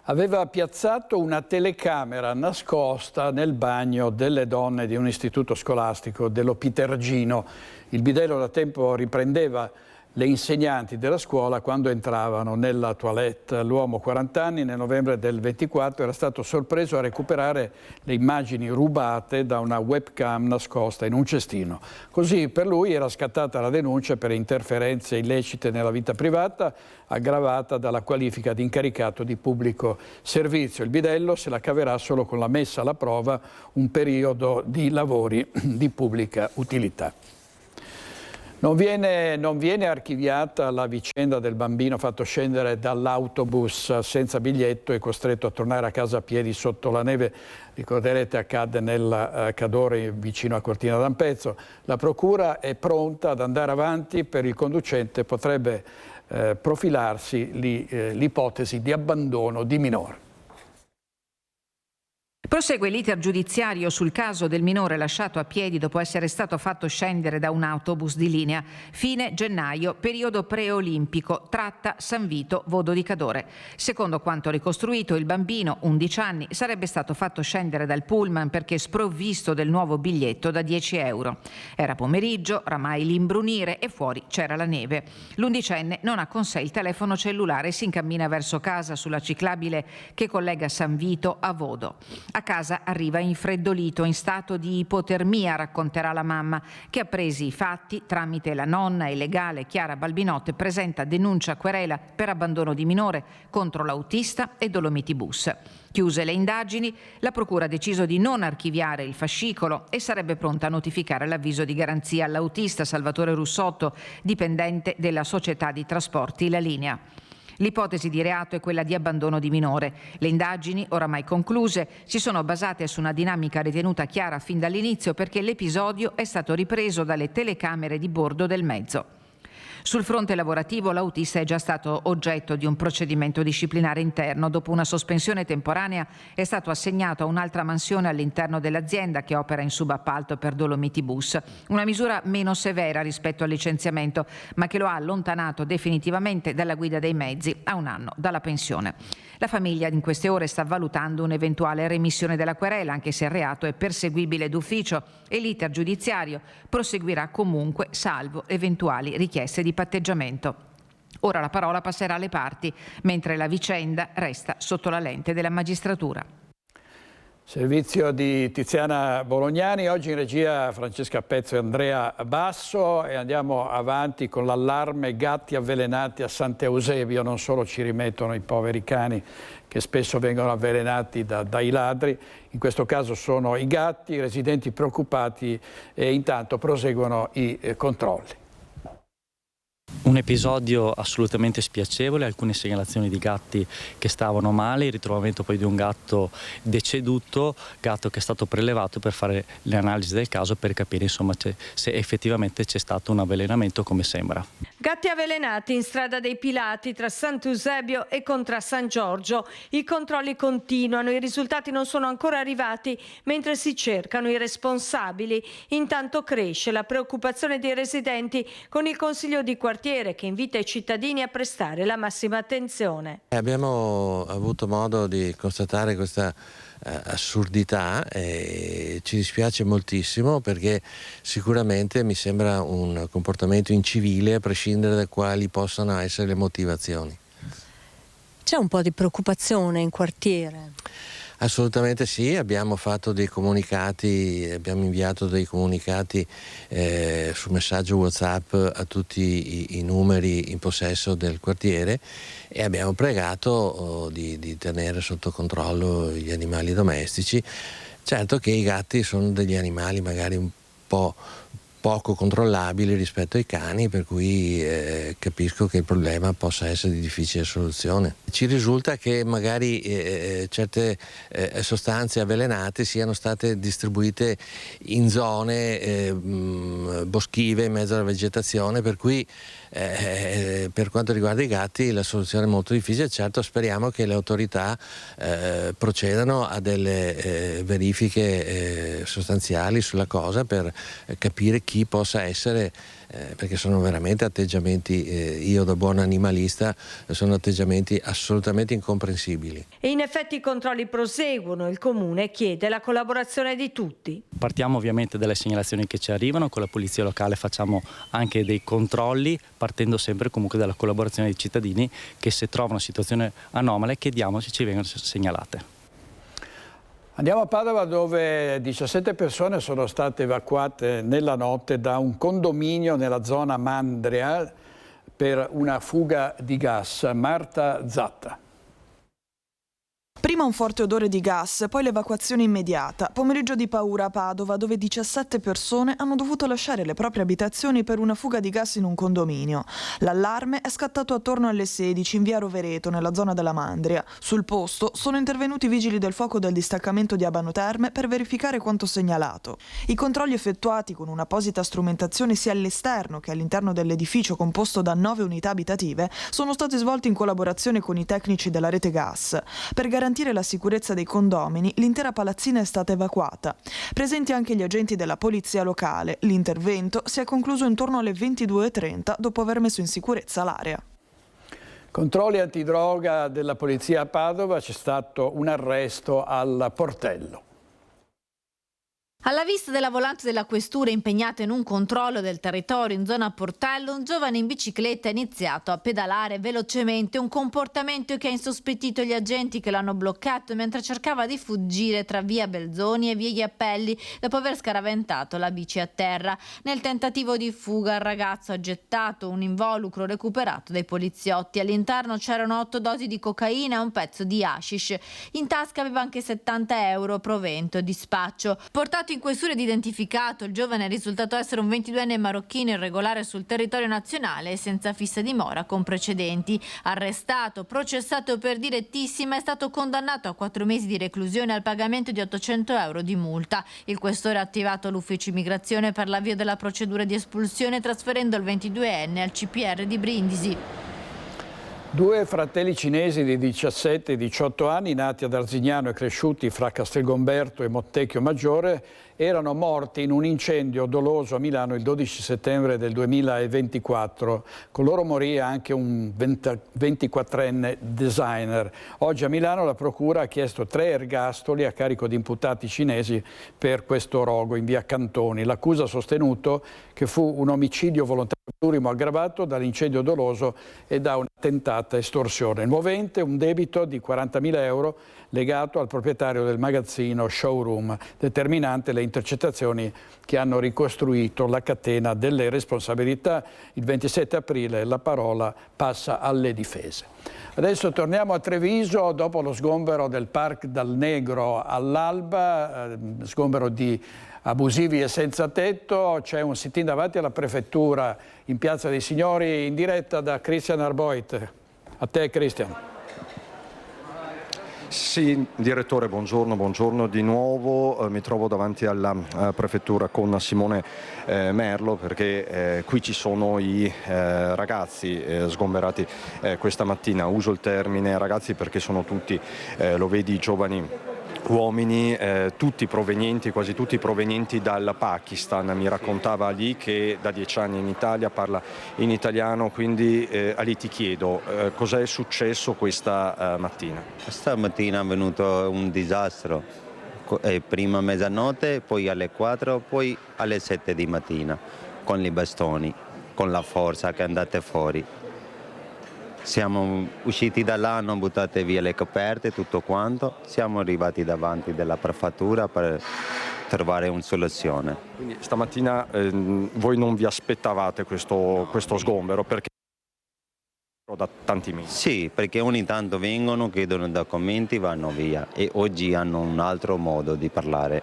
Aveva piazzato una telecamera nascosta nel bagno delle donne di un istituto scolastico dell'Opitergino. Il bidello da tempo riprendeva le insegnanti della scuola quando entravano nella toilette. L'uomo, 40 anni, nel novembre del 24 era stato sorpreso a recuperare le immagini rubate da una webcam nascosta in un cestino. Così per lui era scattata la denuncia per interferenze illecite nella vita privata, aggravata dalla qualifica di incaricato di pubblico servizio. Il bidello se la caverà solo con la messa alla prova un periodo di lavori di pubblica utilità. Non viene archiviata la vicenda del bambino fatto scendere dall'autobus senza biglietto e costretto a tornare a casa a piedi sotto la neve. Ricorderete, accadde nel Cadore vicino a Cortina d'Ampezzo. La procura è pronta ad andare avanti, per il conducente potrebbe profilarsi l'ipotesi di abbandono di minore. Prosegue l'iter giudiziario sul caso del minore lasciato a piedi dopo essere stato fatto scendere da un autobus di linea. Fine gennaio, periodo preolimpico, tratta San Vito, Vodo di Cadore. Secondo quanto ricostruito, il bambino, 11 anni, sarebbe stato fatto scendere dal pullman perché sprovvisto del nuovo biglietto da 10 euro. Era pomeriggio, oramai l'imbrunire e fuori c'era la neve. L'11enne non ha con sé il telefono cellulare e si incammina verso casa sulla ciclabile che collega San Vito a Vodo. A casa arriva infreddolito, in stato di ipotermia, racconterà la mamma, che appresi i fatti tramite la nonna e legale Chiara Balbinotte presenta denuncia querela per abbandono di minore contro l'autista e Dolomiti Bus. Chiuse le indagini, la procura ha deciso di non archiviare il fascicolo e sarebbe pronta a notificare l'avviso di garanzia all'autista Salvatore Russotto, dipendente della società di trasporti La Linea. L'ipotesi di reato è quella di abbandono di minore. Le indagini, oramai concluse, si sono basate su una dinamica ritenuta chiara fin dall'inizio perché l'episodio è stato ripreso dalle telecamere di bordo del mezzo. Sul fronte lavorativo l'autista è già stato oggetto di un procedimento disciplinare interno. Dopo una sospensione temporanea è stato assegnato a un'altra mansione all'interno dell'azienda che opera in subappalto per Dolomiti Bus. Una misura meno severa rispetto al licenziamento, ma che lo ha allontanato definitivamente dalla guida dei mezzi a un anno dalla pensione. La famiglia in queste ore sta valutando un'eventuale remissione della querela, anche se il reato è perseguibile d'ufficio e l'iter giudiziario proseguirà comunque salvo eventuali richieste di patteggiamento. Ora la parola passerà alle parti, mentre la vicenda resta sotto la lente della magistratura. Servizio di Tiziana Bolognani, oggi in regia Francesca Pezzo e Andrea Basso, e andiamo avanti con l'allarme gatti avvelenati a Sant'Eusebio. Non solo ci rimettono i poveri cani che spesso vengono avvelenati dai ladri, in questo caso sono i gatti, i residenti preoccupati e intanto proseguono i controlli. Un episodio assolutamente spiacevole, alcune segnalazioni di gatti che stavano male, il ritrovamento poi di un gatto deceduto, gatto che è stato prelevato per fare le analisi del caso per capire insomma se effettivamente c'è stato un avvelenamento come sembra. Gatti avvelenati in strada dei Pilati tra Sant'Eusebio e Contra San Giorgio. I controlli continuano, i risultati non sono ancora arrivati mentre si cercano i responsabili. Intanto cresce la preoccupazione dei residenti con il Consiglio di quartiere che invita i cittadini a prestare la massima attenzione. Abbiamo avuto modo di constatare questa assurdità e ci dispiace moltissimo perché sicuramente mi sembra un comportamento incivile a prescindere da quali possano essere le motivazioni. C'è un po' di preoccupazione in quartiere? Assolutamente sì, abbiamo fatto dei comunicati, abbiamo inviato dei comunicati su messaggio WhatsApp a tutti i numeri in possesso del quartiere e abbiamo pregato di tenere sotto controllo gli animali domestici. Certo che i gatti sono degli animali magari un po' poco controllabili rispetto ai cani, per cui capisco che il problema possa essere di difficile soluzione. Ci risulta che magari certe sostanze avvelenate siano state distribuite in zone boschive in mezzo alla vegetazione, per cui per quanto riguarda i gatti la soluzione è molto difficile. Certo, speriamo che le autorità procedano a delle verifiche sostanziali sulla cosa per capire chi chi possa essere, perché sono veramente atteggiamenti, io da buon animalista, sono atteggiamenti assolutamente incomprensibili. E in effetti i controlli proseguono, il Comune chiede la collaborazione di tutti. Partiamo ovviamente dalle segnalazioni che ci arrivano, con la polizia locale facciamo anche dei controlli, partendo sempre comunque dalla collaborazione dei cittadini che se trovano situazioni anomale chiediamo se ci vengono segnalate. Andiamo a Padova, dove 17 persone sono state evacuate nella notte da un condominio nella zona Mandria per una fuga di gas. Marta Zatta. Prima un forte odore di gas, poi l'evacuazione immediata. Pomeriggio di paura a Padova, dove 17 persone hanno dovuto lasciare le proprie abitazioni per una fuga di gas in un condominio. L'allarme è scattato attorno alle 16 in via Rovereto, nella zona della Mandria. Sul posto sono intervenuti i vigili del fuoco del distaccamento di Abano Terme per verificare quanto segnalato. I controlli effettuati con un'apposita strumentazione sia all'esterno che all'interno dell'edificio composto da 9 unità abitative sono stati svolti in collaborazione con i tecnici della rete gas. Per garantire la sicurezza dei condomini, l'intera palazzina è stata evacuata. Presenti anche gli agenti della polizia locale. L'intervento si è concluso intorno alle 22:30 dopo aver messo in sicurezza l'area. Controlli antidroga della polizia a Padova, c'è stato un arresto al Portello. Alla vista della volante della questura impegnata in un controllo del territorio in zona Portello, un giovane in bicicletta ha iniziato a pedalare velocemente, un comportamento che ha insospettito gli agenti che l'hanno bloccato mentre cercava di fuggire tra via Belzoni e via Gli Appelli dopo aver scaraventato la bici a terra. Nel tentativo di fuga il ragazzo ha gettato un involucro recuperato dai poliziotti. All'interno c'erano 8 dosi di cocaina e un pezzo di hashish. In tasca aveva anche 70 euro provento di spaccio. Portato in questura ed identificato, il giovane è risultato essere un 22enne marocchino irregolare sul territorio nazionale e senza fissa dimora con precedenti. Arrestato, processato per direttissima, è stato condannato a 4 mesi di reclusione al pagamento di 800 euro di multa. Il questore ha attivato l'ufficio immigrazione per l'avvio della procedura di espulsione, trasferendo il 22enne al CPR di Brindisi. 2 fratelli cinesi di 17 e 18 anni, nati ad Arzignano e cresciuti fra Castelgomberto e Mottecchio Maggiore, erano morti in un incendio doloso a Milano il 12 settembre del 2024. Con loro morì anche un 24enne designer. Oggi a Milano la Procura ha chiesto 3 ergastoli a carico di imputati cinesi per questo rogo in via Cantoni. L'accusa ha sostenuto che fu un omicidio volontario plurimo aggravato dall'incendio doloso e da una tentata estorsione. Movente un debito di 40.000 euro legato al proprietario del magazzino Showroom, determinante le intercettazioni che hanno ricostruito la catena delle responsabilità. Il 27 aprile la parola passa alle difese. Adesso torniamo a Treviso dopo lo sgombero del Parc dal Negro all'alba, sgombero di abusivi e senza tetto. C'è un sit-in davanti alla prefettura in Piazza dei Signori in diretta da Christian Arboit. A te Christian. Sì, direttore, buongiorno di nuovo. Mi trovo davanti alla prefettura con Simone Merlo perché qui ci sono i ragazzi sgomberati questa mattina. Uso il termine ragazzi perché sono tutti, lo vedi, giovani uomini, quasi tutti provenienti dal Pakistan. Mi raccontava Ali che da 10 anni in Italia parla in italiano, quindi Ali ti chiedo cos'è successo questa mattina? Stamattina è avvenuto un disastro, prima a mezzanotte, poi alle 4, poi alle 7 di mattina, con i bastoni, con la forza che andate fuori. Siamo usciti da là, hanno buttato via le coperte, tutto quanto. Siamo arrivati davanti della prefettura per trovare una soluzione. Quindi stamattina voi non vi aspettavate questo sgombero perché da tanti mesi? Sì, perché ogni tanto vengono, chiedono documenti, vanno via e oggi hanno un altro modo di parlare.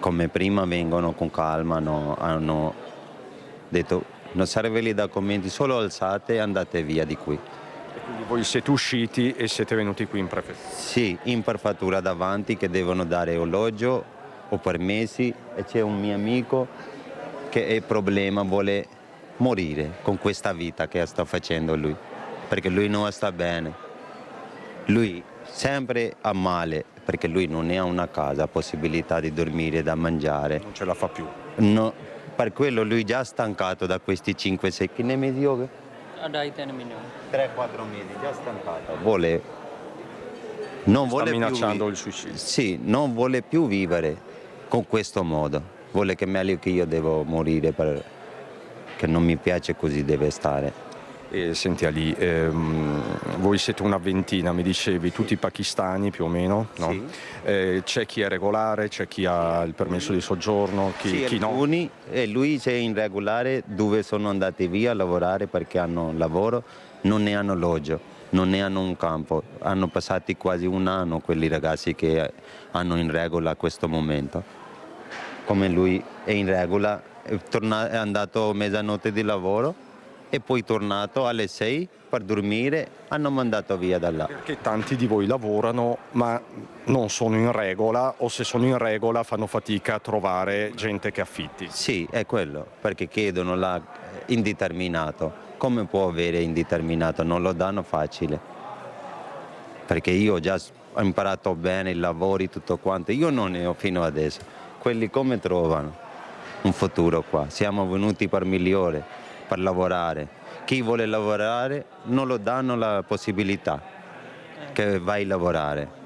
Come prima vengono con calma, hanno detto non serve i documenti, solo alzate e andate via di qui. E quindi voi siete usciti e siete venuti qui in prefettura? Sì, in prefettura davanti che devono dare alloggio o permessi e c'è un mio amico che è problema, vuole morire con questa vita che sta facendo lui, perché lui non sta bene. Lui sempre ha male perché lui non ha una casa, possibilità di dormire, da mangiare. Non ce la fa più? No, Per quello lui già stancato da questi 5-6 mesi. Dai 3 mesi. 3-4 mesi, già stancato. Non vuole minacciando più, il suicidio. Sì, non vuole più vivere con questo modo. Vuole che meglio che io devo morire perché non mi piace così deve stare. Senti Ali, voi siete una ventina, mi dicevi, tutti pakistani più o meno, no? Sì. C'è chi è regolare, c'è chi ha il permesso di soggiorno, chi no? Alcuni, e lui c'è irregolare dove sono andati via a lavorare perché hanno lavoro, non ne hanno alloggio, non ne hanno un campo. Hanno passati quasi un anno quelli ragazzi che hanno in regola a questo momento. Come lui è in regola, è andato a mezzanotte di lavoro e poi tornato alle 6 per dormire, hanno mandato via da là. Perché tanti di voi lavorano ma non sono in regola, o se sono in regola fanno fatica a trovare gente che affitti. Sì, è quello, perché chiedono indeterminato. Come può avere indeterminato? Non lo danno facile. Perché io già ho imparato bene i lavori, tutto quanto, io non ne ho fino adesso. Quelli come trovano un futuro qua? Siamo venuti per migliore, per lavorare. Chi vuole lavorare non lo danno la possibilità che vai a lavorare.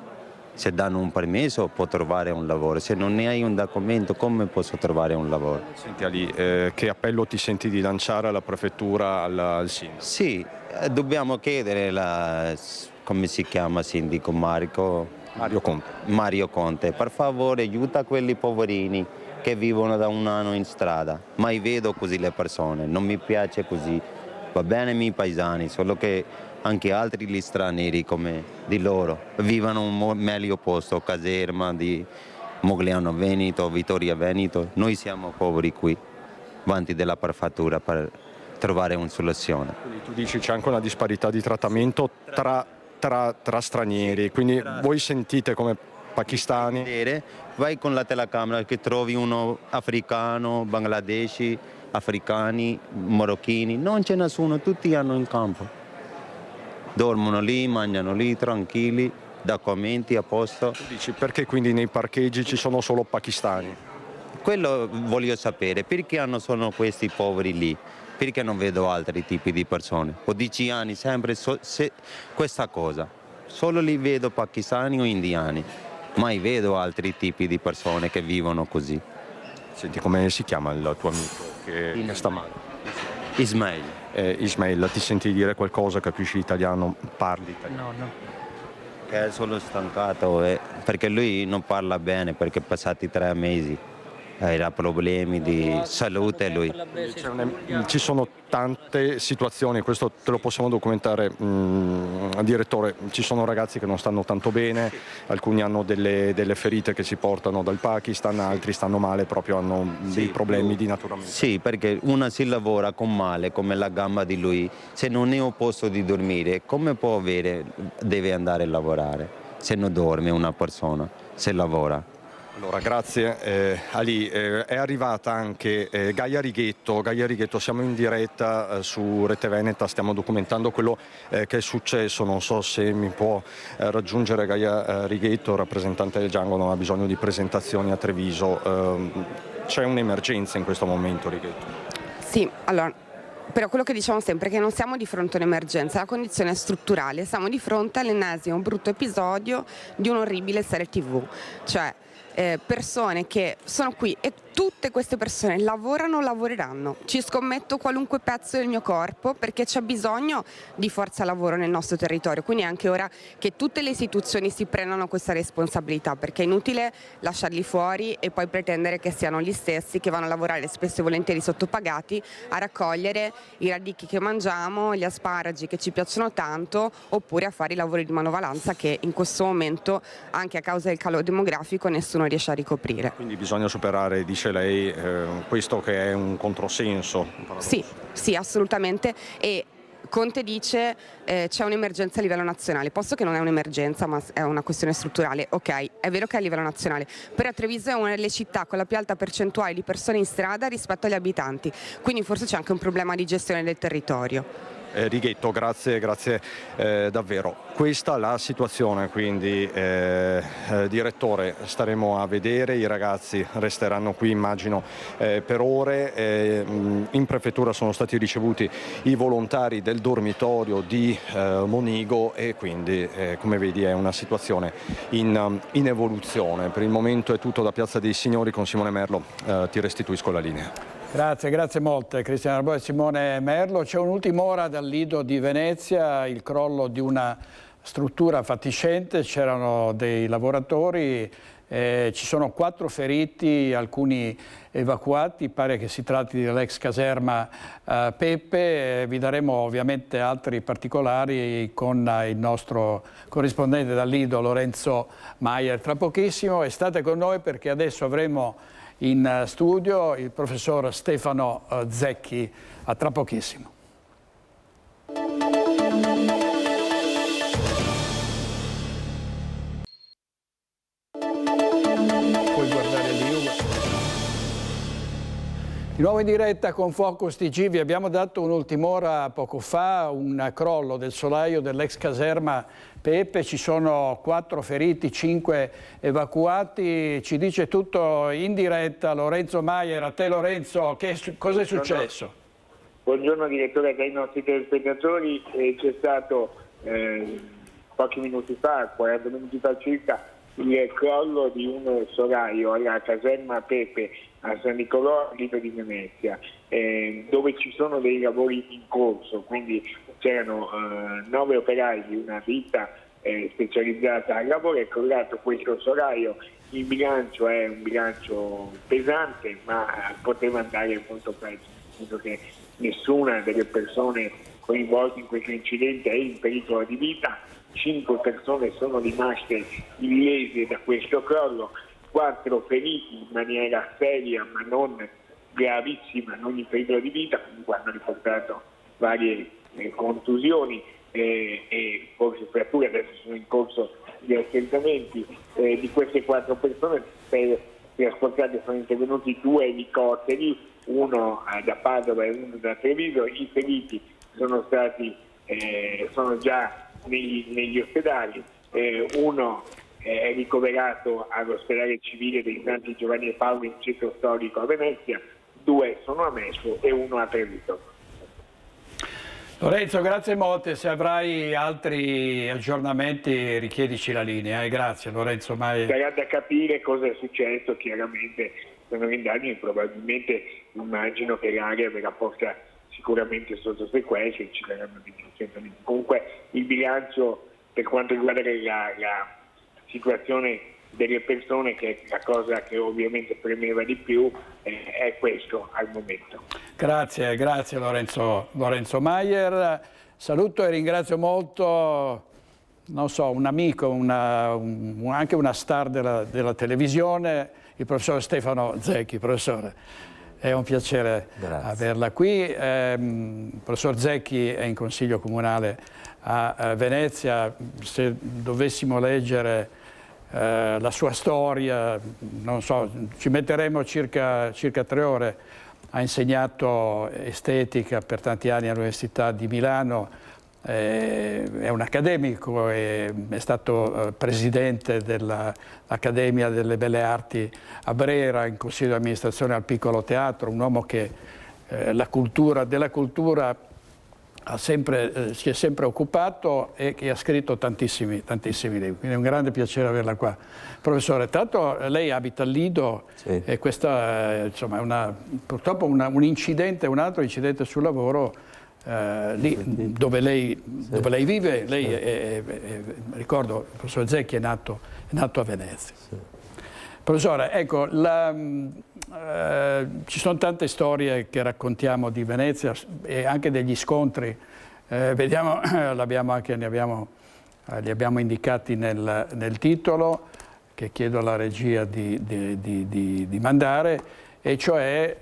Se danno un permesso può trovare un lavoro, se non ne hai un documento come posso trovare un lavoro? Senti Ali, che appello ti senti di lanciare alla prefettura, al sindaco? Sì, dobbiamo chiedere come si chiama sindaco Mario Conte, per favore aiuta quelli poverini che vivono da un anno in strada. Mai vedo così le persone, non mi piace così. Va bene i miei paesani, solo che anche altri gli stranieri come di loro vivono un meglio posto, Caserma, di Mogliano Veneto, Vittoria Veneto. Noi siamo poveri qui, avanti della prefettura per trovare una soluzione. Quindi tu dici c'è anche una disparità di trattamento tra stranieri, quindi voi sentite come pakistani? Vai con la telecamera che trovi uno africano, bangladesi, africani, marocchini, non c'è nessuno, tutti hanno in campo. Dormono lì, mangiano lì, tranquilli, documenti a posto. Tu dici perché quindi nei parcheggi ci sono solo pakistani? Quello voglio sapere, perché sono questi poveri lì? Perché non vedo altri tipi di persone? Ho 10 anni sempre questa cosa, solo li vedo pakistani o indiani. Mai vedo altri tipi di persone che vivono così. Senti, come si chiama il tuo amico che sta male? Ismail. Ismail, ti senti dire qualcosa, capisci l'italiano, parli italiano? No. Che è solo stancato, perché lui non parla bene, perché passati 3 mesi era problemi di salute lui. Ci sono tante situazioni, questo te lo possiamo documentare, direttore, ci sono ragazzi che non stanno tanto bene, alcuni hanno delle ferite che si portano dal Pakistan, altri stanno male, proprio hanno dei problemi di natura mentale. Sì, perché una si lavora con male come la gamba di lui, se non ne ho posto di dormire, come può deve andare a lavorare se non dorme una persona, se lavora? Allora, grazie Ali. È arrivata anche Gaia Righetto, siamo in diretta su Rete Veneta, stiamo documentando quello che è successo, non so se mi può raggiungere Gaia Righetto, rappresentante del Django, non ha bisogno di presentazioni a Treviso. C'è un'emergenza in questo momento, Righetto? Sì, allora, però quello che diciamo sempre è che non siamo di fronte a un'emergenza, la condizione è strutturale, siamo di fronte all'ennesimo brutto episodio di un'orribile serie TV, cioè persone che sono qui e tutte queste persone lavoreranno. Ci scommetto qualunque pezzo del mio corpo perché c'è bisogno di forza lavoro nel nostro territorio, quindi è anche ora che tutte le istituzioni si prendano questa responsabilità, perché è inutile lasciarli fuori e poi pretendere che siano gli stessi che vanno a lavorare spesso e volentieri sottopagati a raccogliere i radicchi che mangiamo, gli asparagi che ci piacciono tanto, oppure a fare i lavori di manovalanza che in questo momento, anche a causa del calo demografico, nessuno riesce a ricoprire. Quindi bisogna superare, dice lei, questo che è un controsenso. Sì, assolutamente. E Conte dice c'è un'emergenza a livello nazionale, posto che non è un'emergenza ma è una questione strutturale. Ok, è vero che è a livello nazionale, però Treviso è una delle città con la più alta percentuale di persone in strada rispetto agli abitanti, quindi forse c'è anche un problema di gestione del territorio. Righetto, grazie davvero. Questa è la situazione, quindi direttore, staremo a vedere, i ragazzi resteranno qui immagino per ore. In prefettura sono stati ricevuti i volontari del dormitorio di Monigo e quindi come vedi è una situazione in evoluzione. Per il momento è tutto da Piazza dei Signori, con Simone Merlo ti restituisco la linea. Grazie molte Cristiano Arboe e Simone Merlo. C'è un'ultima ora dal Lido di Venezia, il crollo di una struttura fatiscente, c'erano dei lavoratori, ci sono 4 feriti, alcuni evacuati, pare che si tratti dell'ex caserma Peppe. Vi daremo ovviamente altri particolari con il nostro corrispondente dal Lido Lorenzo Maier tra pochissimo, e state con noi perché adesso avremo in studio il professor Stefano Zecchi. A tra pochissimo. Puoi guardare lì. Di nuovo in diretta con Focus TG, vi abbiamo dato un'ultima ora poco fa, un crollo del solaio dell'ex caserma Peppe, ci sono 4 feriti, 5 evacuati, ci dice tutto in diretta Lorenzo Maier. A te Lorenzo, cosa è successo? Buongiorno direttore, dai nostri telespettatori. C'è stato pochi minuti fa, 40 minuti fa circa, il crollo di un solaio alla caserma Peppe a San Nicolò, al Lido di Venezia, dove ci sono dei lavori in corso, quindi c'erano 9 operai di una ditta specializzata al lavoro. È crollato questo solaio. Il bilancio è un bilancio pesante, ma poteva andare molto peggio, visto che nessuna delle persone coinvolte in questo incidente è in pericolo di vita. 5 persone sono rimaste illese da questo crollo, 4 feriti in maniera seria ma non gravissima, non in pericolo di vita, comunque hanno riportato varie contusioni e forse fratture. Adesso sono in corso gli accertamenti. Di queste 4 persone per trasportate sono intervenuti 2 elicotteri, uno da Padova e uno da Treviso. I feriti sono già negli ospedali, uno è ricoverato all'ospedale civile dei Santi Giovanni e Paolo in centro storico a Venezia, 2 sono a Mestre e 1 a Treviso. Lorenzo, grazie molte, se avrai altri aggiornamenti richiedici la linea. Grazie Lorenzo Maier. Sarà da capire cosa è successo, chiaramente sono indagini, probabilmente immagino che l'area verrà posta sicuramente sotto sequestro e ci saranno degli accertamenti. Comunque il bilancio per quanto riguarda la situazione delle persone, che è la cosa che ovviamente premeva di più, è questo al momento. Grazie Lorenzo Maier. Saluto e ringrazio molto, non so, un amico, anche una star della televisione, il professor Stefano Zecchi. Professore, è un piacere averla qui. Il professor Zecchi è in consiglio comunale a Venezia. Se dovessimo leggere la sua storia, non so, ci metteremo circa 3 ore. Ha insegnato estetica per tanti anni all'Università di Milano, è un accademico, è stato presidente dell'Accademia delle Belle Arti a Brera, in consiglio di amministrazione al Piccolo Teatro, un uomo che della cultura si è sempre occupato e che ha scritto tantissimi libri, quindi è un grande piacere averla qua. Professore, tanto lei abita a Lido, sì, e questa insomma, è purtroppo un altro incidente sul lavoro lì dove lei vive. Lei ricordo, il professor Zecchi è nato a Venezia. Sì. Professore, ecco, ci sono tante storie che raccontiamo di Venezia e anche degli scontri. Vediamo, li abbiamo indicati nel titolo, che chiedo alla regia di mandare, e cioè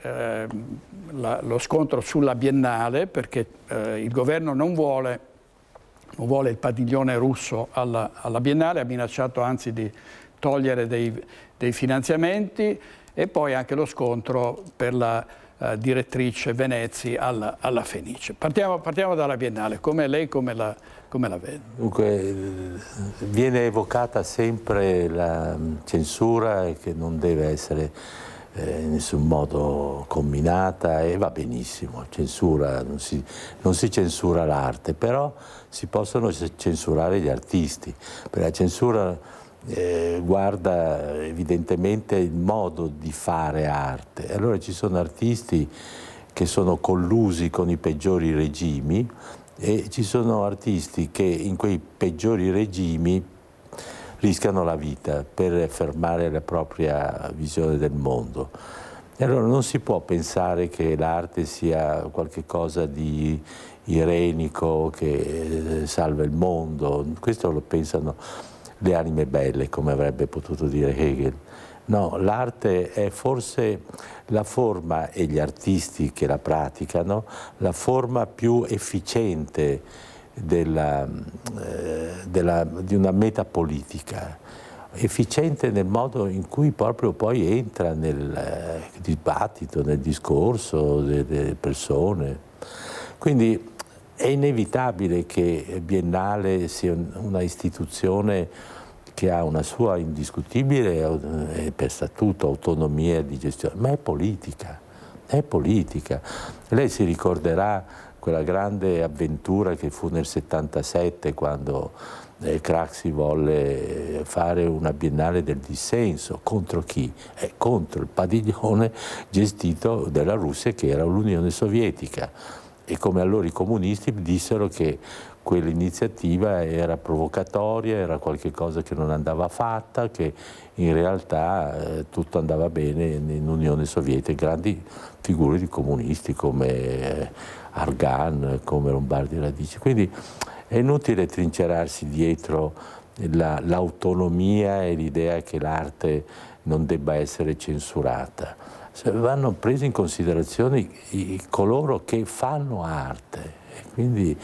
lo scontro sulla Biennale, perché il governo non vuole il padiglione russo alla Biennale, ha minacciato anzi di togliere dei finanziamenti, e poi anche lo scontro per la direttrice Venezia alla Fenice. Partiamo dalla Biennale, come la vede? Dunque, viene evocata sempre la censura che non deve essere in nessun modo comminata, e va benissimo, censura, non si censura l'arte, però si possono censurare gli artisti, perché la censura guarda evidentemente il modo di fare arte. Allora ci sono artisti che sono collusi con i peggiori regimi e ci sono artisti che in quei peggiori regimi rischiano la vita per affermare la propria visione del mondo. E allora non si può pensare che l'arte sia qualcosa di irenico che salva il mondo. Questo lo pensano le anime belle, come avrebbe potuto dire Hegel. No, l'arte è forse la forma, e gli artisti che la praticano, la forma più efficiente di una metapolitica, efficiente nel modo in cui proprio poi entra nel dibattito, nel discorso delle persone. Quindi è inevitabile che Biennale sia una istituzione che ha una sua indiscutibile, per statuto, autonomia di gestione, ma è politica, è politica. Lei si ricorderà quella grande avventura che fu nel 77 quando Craxi volle fare una Biennale del dissenso. Contro chi? Contro il padiglione gestito dalla Russia, che era l'Unione Sovietica. E come allora i comunisti dissero che quell'iniziativa era provocatoria, era qualcosa che non andava fatta, che in realtà tutto andava bene in Unione Sovietica. Grandi figure di comunisti come Argan, come Lombardi Radici. Quindi è inutile trincerarsi dietro l'autonomia e l'idea che l'arte non debba essere censurata. Vanno presi in considerazione coloro che fanno arte, e quindi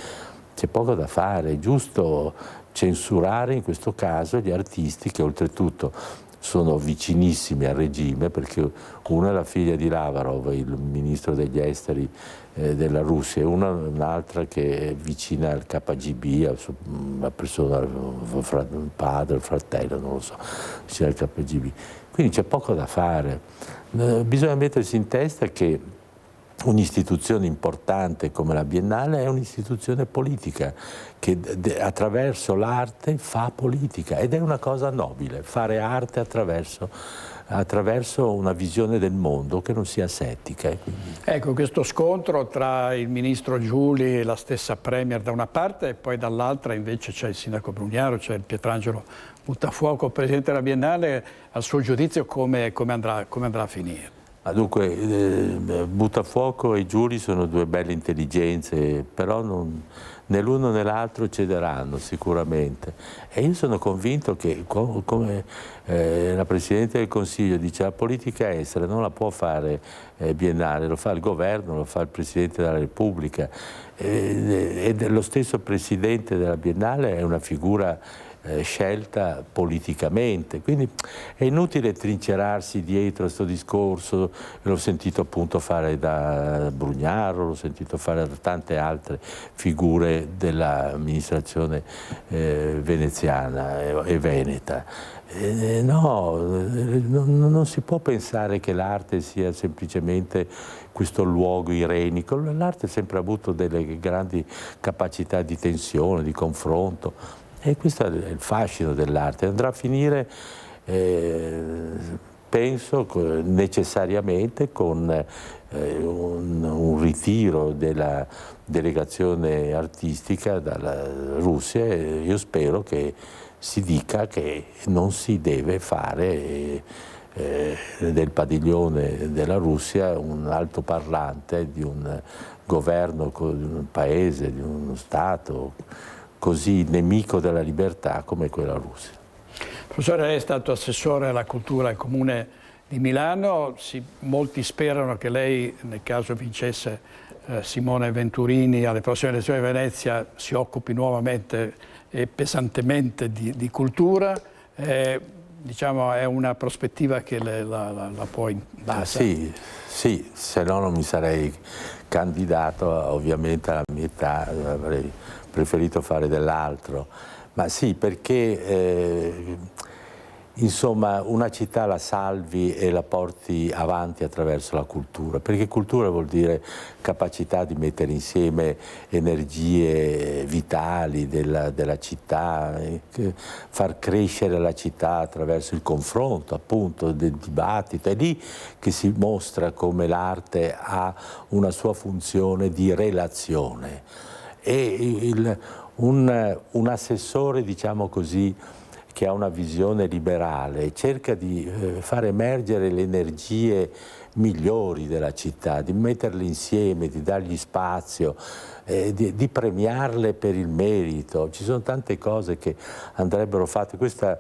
c'è poco da fare. È giusto censurare in questo caso gli artisti che oltretutto sono vicinissimi al regime, perché una è la figlia di Lavrov, il ministro degli esteri della Russia, e un'altra che è vicina al KGB, una persona, il padre, il fratello, non lo so, vicino al KGB. Quindi c'è poco da fare. Bisogna mettersi in testa che un'istituzione importante come la Biennale è un'istituzione politica che attraverso l'arte fa politica, ed è una cosa nobile, fare arte attraverso una visione del mondo che non sia asettica. Ecco, questo scontro tra il ministro Giuli e la stessa Premier da una parte, e poi dall'altra invece c'è il sindaco Brugnaro, c'è il Pietrangelo Buttafuoco, presidente della Biennale, al suo giudizio come andrà a finire? Dunque, Buttafuoco e Giuli sono due belle intelligenze, però né l'uno né l'altro cederanno sicuramente. E io sono convinto che, come la Presidente del Consiglio dice, la politica estera non la può fare Biennale, lo fa il governo, lo fa il Presidente della Repubblica. E lo stesso Presidente della Biennale è una figura scelta politicamente, quindi è inutile trincerarsi dietro a questo discorso. L'ho sentito appunto fare da Brugnaro, l'ho sentito fare da tante altre figure dell'amministrazione veneziana e veneta. No, non si può pensare che l'arte sia semplicemente questo luogo irenico. L'arte ha sempre avuto delle grandi capacità di tensione, di confronto. E questo è il fascino dell'arte. Andrà a finire, penso, necessariamente con un ritiro della delegazione artistica dalla Russia, e io spero che si dica che non si deve fare del padiglione della Russia un altoparlante di un governo, di un paese, di uno Stato così nemico della libertà come quella russa. Professore, lei è stato assessore alla cultura al Comune di Milano, molti sperano che lei, nel caso vincesse Simone Venturini alle prossime elezioni di Venezia, si occupi nuovamente e pesantemente di cultura. diciamo, è una prospettiva che la può interessare? Sì, se no non mi sarei candidato, ovviamente alla mia età avrei preferito fare dell'altro, ma sì, perché insomma una città la salvi e la porti avanti attraverso la cultura, perché cultura vuol dire capacità di mettere insieme energie vitali della città, far crescere la città attraverso il confronto, appunto, del dibattito. È lì che si mostra come l'arte ha una sua funzione di relazione. E un assessore, diciamo così, che ha una visione liberale, cerca di far emergere le energie migliori della città, di metterle insieme, di dargli spazio, di premiarle per il merito. Ci sono tante cose che andrebbero fatte. Questa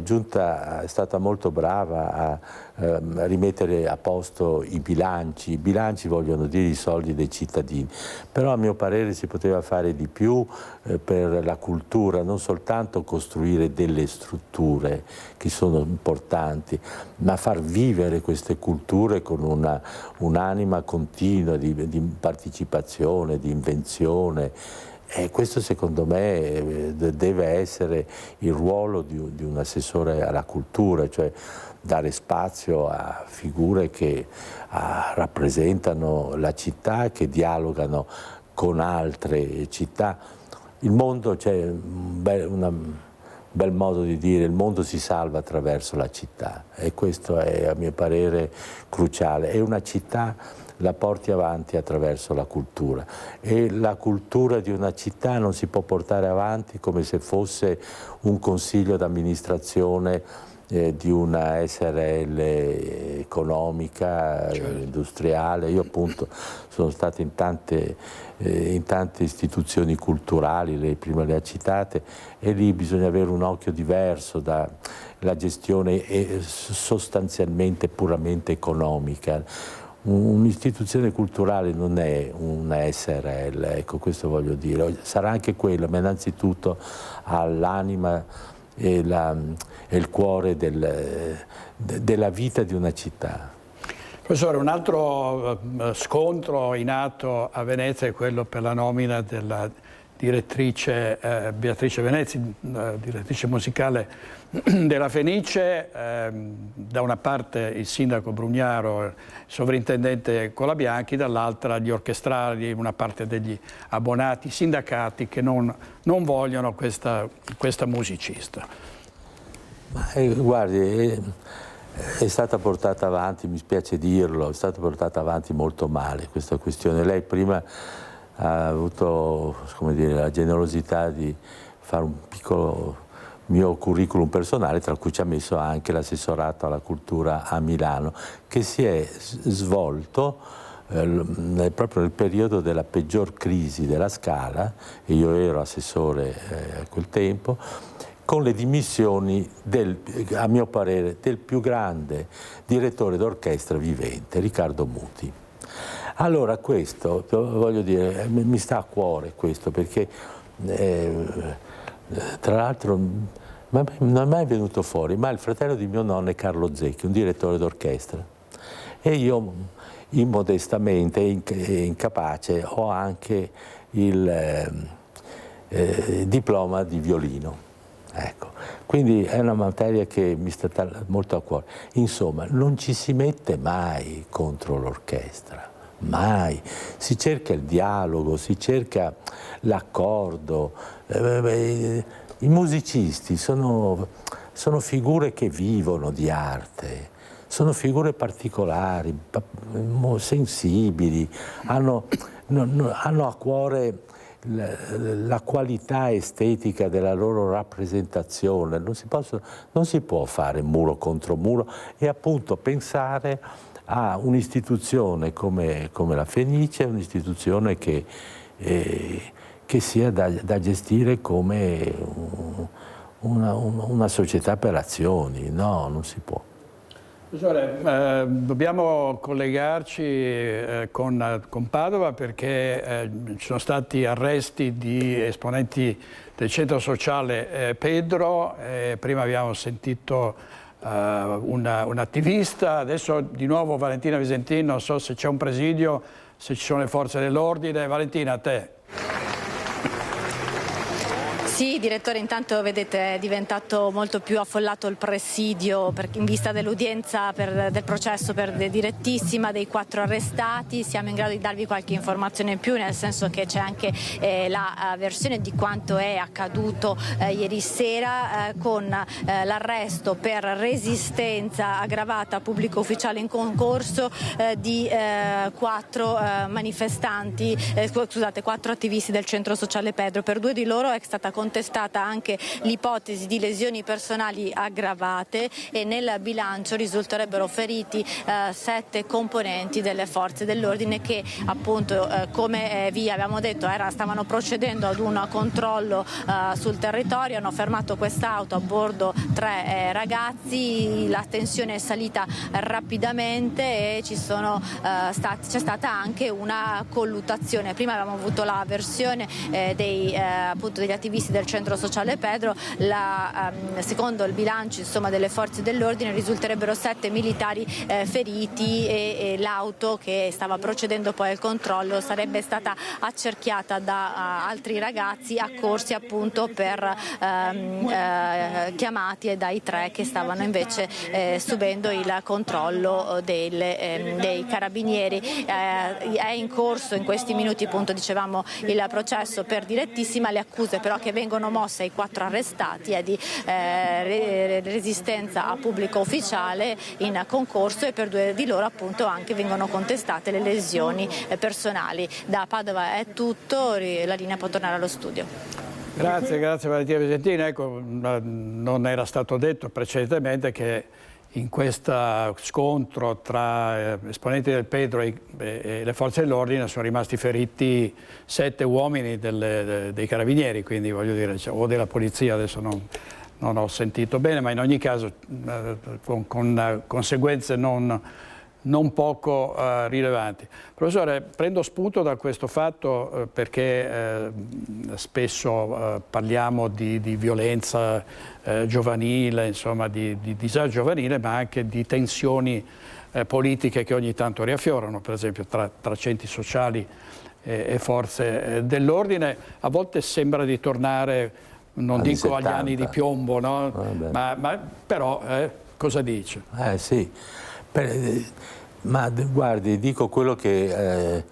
Giunta è stata molto brava a rimettere a posto i bilanci. I bilanci vogliono dire i soldi dei cittadini, però a mio parere si poteva fare di più per la cultura, non soltanto costruire delle strutture che sono importanti, ma far vivere queste culture con un'anima continua di partecipazione, di invenzione. E questo secondo me deve essere il ruolo di un assessore alla cultura, cioè dare spazio a figure che rappresentano la città, che dialogano con altre città. Il mondo, c'è un bel modo di dire, il mondo si salva attraverso la città, e questo è a mio parere cruciale. È una città la porti avanti attraverso la cultura, e la cultura di una città non si può portare avanti come se fosse un consiglio d'amministrazione di una SRL economica, industriale. Io appunto sono stato in tante istituzioni culturali, lei prima le ha citate, e lì bisogna avere un occhio diverso dalla gestione sostanzialmente puramente economica. Un'istituzione culturale non è una SRL, ecco, questo voglio dire. Sarà anche quello, ma innanzitutto ha l'anima e il cuore della vita di una città. Professore, un altro scontro in atto a Venezia è quello per la nomina della direttrice Beatrice Venezi, direttrice musicale della Fenice. Da una parte il sindaco Brugnaro, il sovrintendente Colabianchi, dall'altra gli orchestrali, una parte degli abbonati sindacati che non vogliono questa musicista. Guardi, è stata portata avanti, mi spiace dirlo, è stata portata avanti molto male questa questione. Lei prima ha avuto, come dire, la generosità di fare un piccolo mio curriculum personale, tra cui ci ha messo anche l'assessorato alla cultura a Milano, che si è svolto proprio nel periodo della peggior crisi della Scala, e io ero assessore a quel tempo, con le dimissioni a mio parere, del più grande direttore d'orchestra vivente, Riccardo Muti. Allora questo, voglio dire, mi sta a cuore questo, perché tra l'altro non è mai venuto fuori, ma il fratello di mio nonno è Carlo Zecchi, un direttore d'orchestra, e io immodestamente e incapace ho anche il diploma di violino. Ecco, quindi è una materia che mi sta molto a cuore. Insomma, non ci si mette mai contro l'orchestra, mai. Si cerca il dialogo, si cerca l'accordo. I musicisti sono figure che vivono di arte, sono figure particolari, sensibili, hanno a cuore la qualità estetica della loro rappresentazione. Non si può fare muro contro muro, e appunto pensare a un'istituzione come la Fenice, un'istituzione che sia da gestire come una società per azioni. No, non si può. Professore, dobbiamo collegarci con Padova perché ci sono stati arresti di esponenti del centro sociale Pedro, prima abbiamo sentito un attivista, adesso di nuovo Valentina Visentin, non so se c'è un presidio, se ci sono le forze dell'ordine. Valentina, a te. Sì, direttore, intanto vedete è diventato molto più affollato il presidio in vista dell'udienza del processo per direttissima dei 4 arrestati. Siamo in grado di darvi qualche informazione in più, nel senso che c'è anche la versione di quanto è accaduto ieri sera con l'arresto per resistenza aggravata a pubblico ufficiale in concorso di 4 manifestanti, scusate, 4 attivisti del centro sociale Pedro. Per 2 di loro è stata contestata anche l'ipotesi di lesioni personali aggravate e nel bilancio risulterebbero feriti 7 componenti delle forze dell'ordine che appunto come vi abbiamo detto stavano procedendo ad un controllo sul territorio, hanno fermato quest'auto, a bordo 3 ragazzi, la tensione è salita rapidamente e c'è stata anche una colluttazione. Prima avevamo avuto la versione degli attivisti del centro sociale Pedro, secondo il bilancio delle forze dell'ordine risulterebbero 7 militari feriti e l'auto che stava procedendo poi al controllo sarebbe stata accerchiata da altri ragazzi accorsi appunto per chiamati e dai 3 che stavano invece subendo il controllo dei carabinieri. È in corso in questi minuti, appunto dicevamo, il processo per direttissima. Le accuse però che vengono mosse ai 4 arrestati è di resistenza a pubblico ufficiale in concorso e per 2 di loro appunto anche vengono contestate le lesioni personali. Da Padova è tutto, la linea può tornare allo studio. Grazie Valentina Visentin. Ecco, non era stato detto precedentemente che in questo scontro tra esponenti del Pedro e le forze dell'ordine sono rimasti feriti 7 uomini dei carabinieri, quindi voglio dire, o della polizia, adesso non ho sentito bene, ma in ogni caso con conseguenze non poco rilevanti. Professore, prendo spunto da questo fatto perché spesso parliamo di violenza giovanile, insomma di disagio giovanile, ma anche di tensioni politiche che ogni tanto riaffiorano, per esempio tra centri sociali e forze dell'ordine. A volte sembra di tornare, non dico 70. Agli anni di piombo, no? Ma però cosa dice? Sì. Ma guardi, dico quello che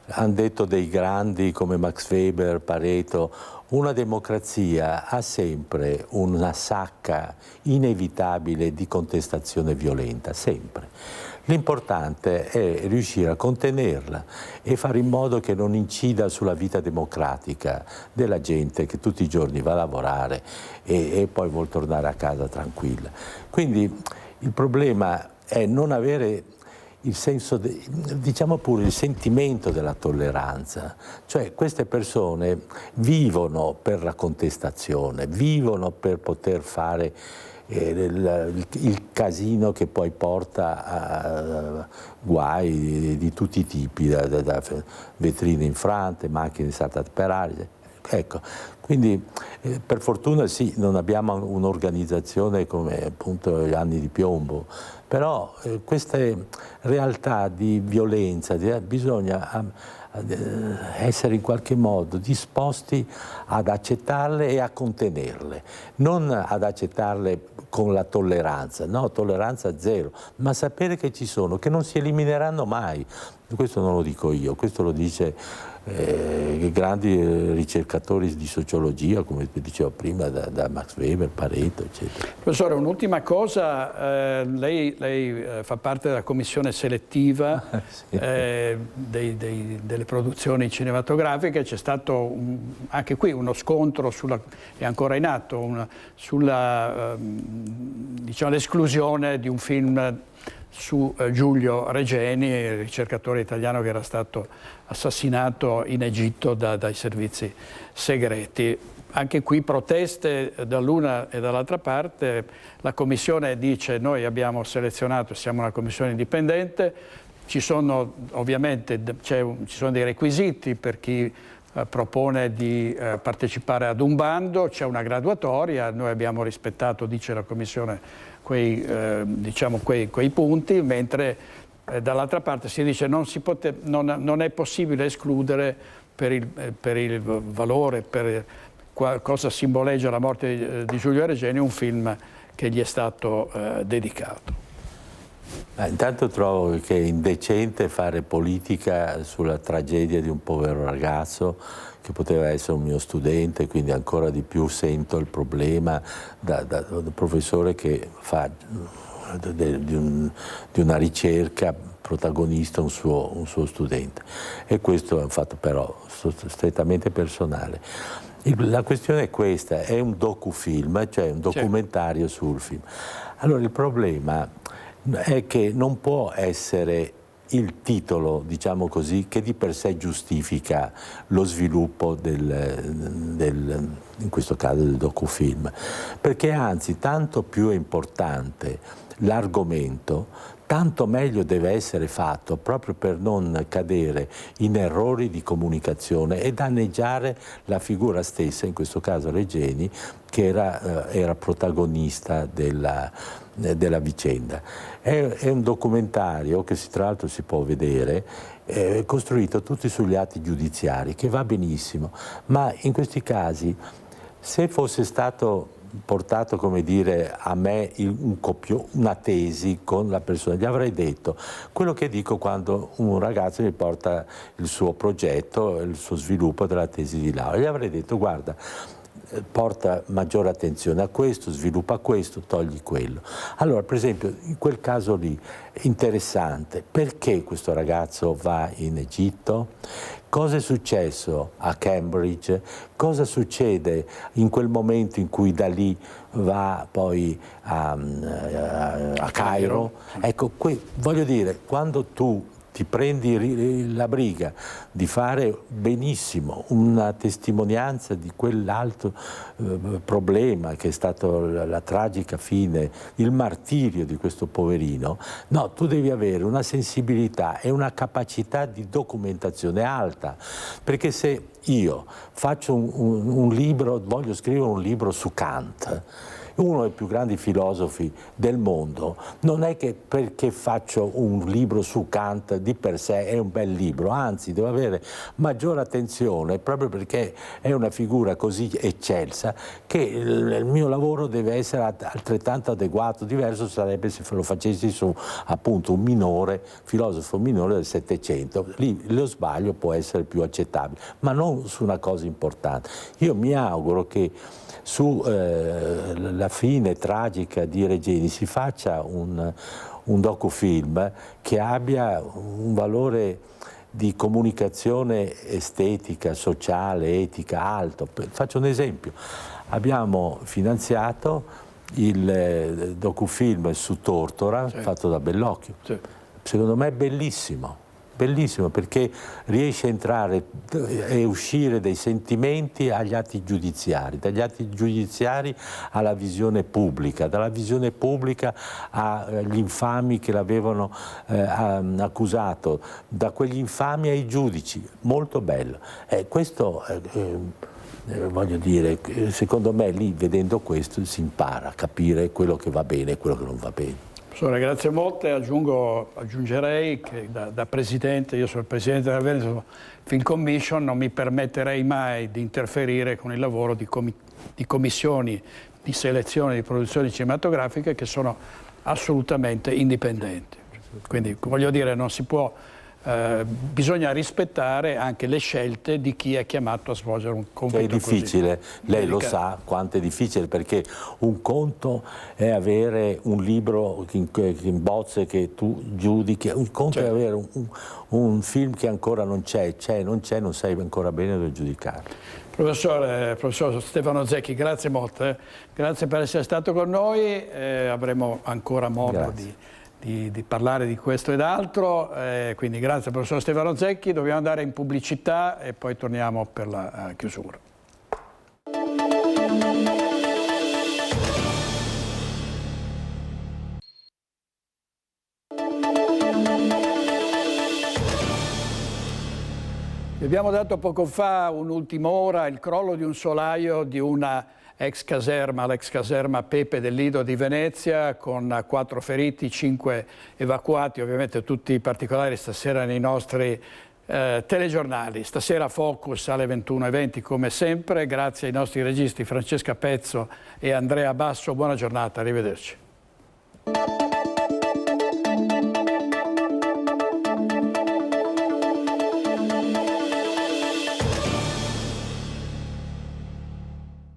hanno detto dei grandi come Max Weber, Pareto. Una democrazia ha sempre una sacca inevitabile di contestazione violenta, sempre. L'importante è riuscire a contenerla e fare in modo che non incida sulla vita democratica della gente che tutti i giorni va a lavorare e poi vuol tornare a casa tranquilla. Quindi il problema è non avere il senso, diciamo pure il sentimento della tolleranza, cioè queste persone vivono per la contestazione, vivono per poter fare il casino che poi porta a guai di tutti i tipi, da vetrine infrante, macchine saltate per aria. Ecco, quindi per fortuna sì, non abbiamo un'organizzazione come appunto gli anni di piombo, però queste realtà di violenza bisogna essere in qualche modo disposti ad accettarle e a contenerle, non ad accettarle con la tolleranza, no, tolleranza zero, ma sapere che ci sono, che non si elimineranno mai. Questo non lo dico io, questo lo dice grandi ricercatori di sociologia, come dicevo prima, da Max Weber, Pareto, eccetera. Professore, un'ultima cosa, lei fa parte della commissione selettiva sì. Delle produzioni cinematografiche. C'è stato anche qui uno scontro, è ancora in atto, sulla diciamo, l'esclusione di un film su Giulio Regeni, il ricercatore italiano che era stato assassinato in Egitto dai servizi segreti. Anche qui proteste dall'una e dall'altra parte. La Commissione dice: noi abbiamo selezionato, siamo una commissione indipendente, ci sono ovviamente ci sono dei requisiti per chi propone di partecipare ad un bando, c'è una graduatoria, noi abbiamo rispettato, dice la Commissione, quei punti, mentre dall'altra parte si dice non è possibile escludere per il valore, per cosa simboleggia la morte di Giulio Regeni, un film che gli è stato dedicato. Intanto trovo che è indecente fare politica sulla tragedia di un povero ragazzo che poteva essere un mio studente, quindi ancora di più sento il problema da professore che fa di una ricerca protagonista un suo studente, e questo è un fatto però strettamente personale. La questione è questa: è un docufilm, cioè un documentario sul film. Allora il problema è che non può essere il titolo, diciamo così, che di per sé giustifica lo sviluppo in questo caso del docufilm, perché anzi tanto più è importante l'argomento, tanto meglio deve essere fatto, proprio per non cadere in errori di comunicazione e danneggiare la figura stessa, in questo caso Regeni, che era protagonista della vicenda. È un documentario che tra l'altro si può vedere, costruito tutti sugli atti giudiziari, che va benissimo, ma in questi casi, se fosse stato portato, come dire, a me una tesi con la persona, gli avrei detto quello che dico quando un ragazzo mi porta il suo progetto, il suo sviluppo della tesi di laurea. Gli avrei detto: guarda, porta maggiore attenzione a questo, sviluppa questo, togli quello. Allora, per esempio, in quel caso lì, interessante, perché questo ragazzo va in Egitto? Cosa è successo a Cambridge? Cosa succede in quel momento in cui da lì va poi a Cairo? Ecco, voglio dire, quando tu ti prendi la briga di fare benissimo una testimonianza di quell'altro problema che è stato la tragica fine, il martirio di questo poverino, no, tu devi avere una sensibilità e una capacità di documentazione alta, perché se io faccio un libro, voglio scrivere un libro su Kant, uno dei più grandi filosofi del mondo, non è che perché faccio un libro su Kant di per sé è un bel libro, anzi devo avere maggiore attenzione proprio perché è una figura così eccelsa che il mio lavoro deve essere altrettanto adeguato. Diverso sarebbe se lo facessi su appunto un minore, filosofo minore del Settecento, lì lo sbaglio può essere più accettabile, ma non su una cosa importante. Io mi auguro che sulla fine tragica di Regeni si faccia un docufilm che abbia un valore di comunicazione estetica, sociale, etica alto. Faccio un esempio: abbiamo finanziato il docufilm su Tortora, fatto da Bellocchio. Secondo me è bellissimo. Bellissimo, perché riesce a entrare e uscire dai sentimenti agli atti giudiziari, dagli atti giudiziari alla visione pubblica, dalla visione pubblica agli infami che l'avevano accusato, da quegli infami ai giudici. Molto bello. Questo voglio dire, secondo me lì, vedendo questo, si impara a capire quello che va bene e quello che non va bene. Professore, grazie molte. Aggiungerei che da Presidente, io sono il Presidente della Veneto Film Commission, non mi permetterei mai di interferire con il lavoro di commissioni di selezione di produzioni cinematografiche che sono assolutamente indipendenti. Quindi voglio dire, non si può, bisogna rispettare anche le scelte di chi è chiamato a svolgere un compito. È difficile, lei lo sa quanto è difficile, perché un conto è avere un libro in bozze che tu giudichi, un conto è avere un film che ancora non c'è, non sai ancora bene dove giudicarlo. Professor Stefano Zecchi, grazie molte, grazie per essere stato con noi, avremo ancora modo di di parlare di questo ed altro, quindi grazie al professor Stefano Zecchi, dobbiamo andare in pubblicità e poi torniamo per la chiusura. Vi abbiamo dato poco fa, un'ultima ora, il crollo di un solaio di una ex caserma, l'ex caserma Pepe del Lido di Venezia, con 4 feriti, 5 evacuati, ovviamente tutti i particolari stasera nei nostri telegiornali. Stasera Focus alle 21:20 come sempre, grazie ai nostri registi Francesca Pezzo e Andrea Basso, buona giornata, arrivederci.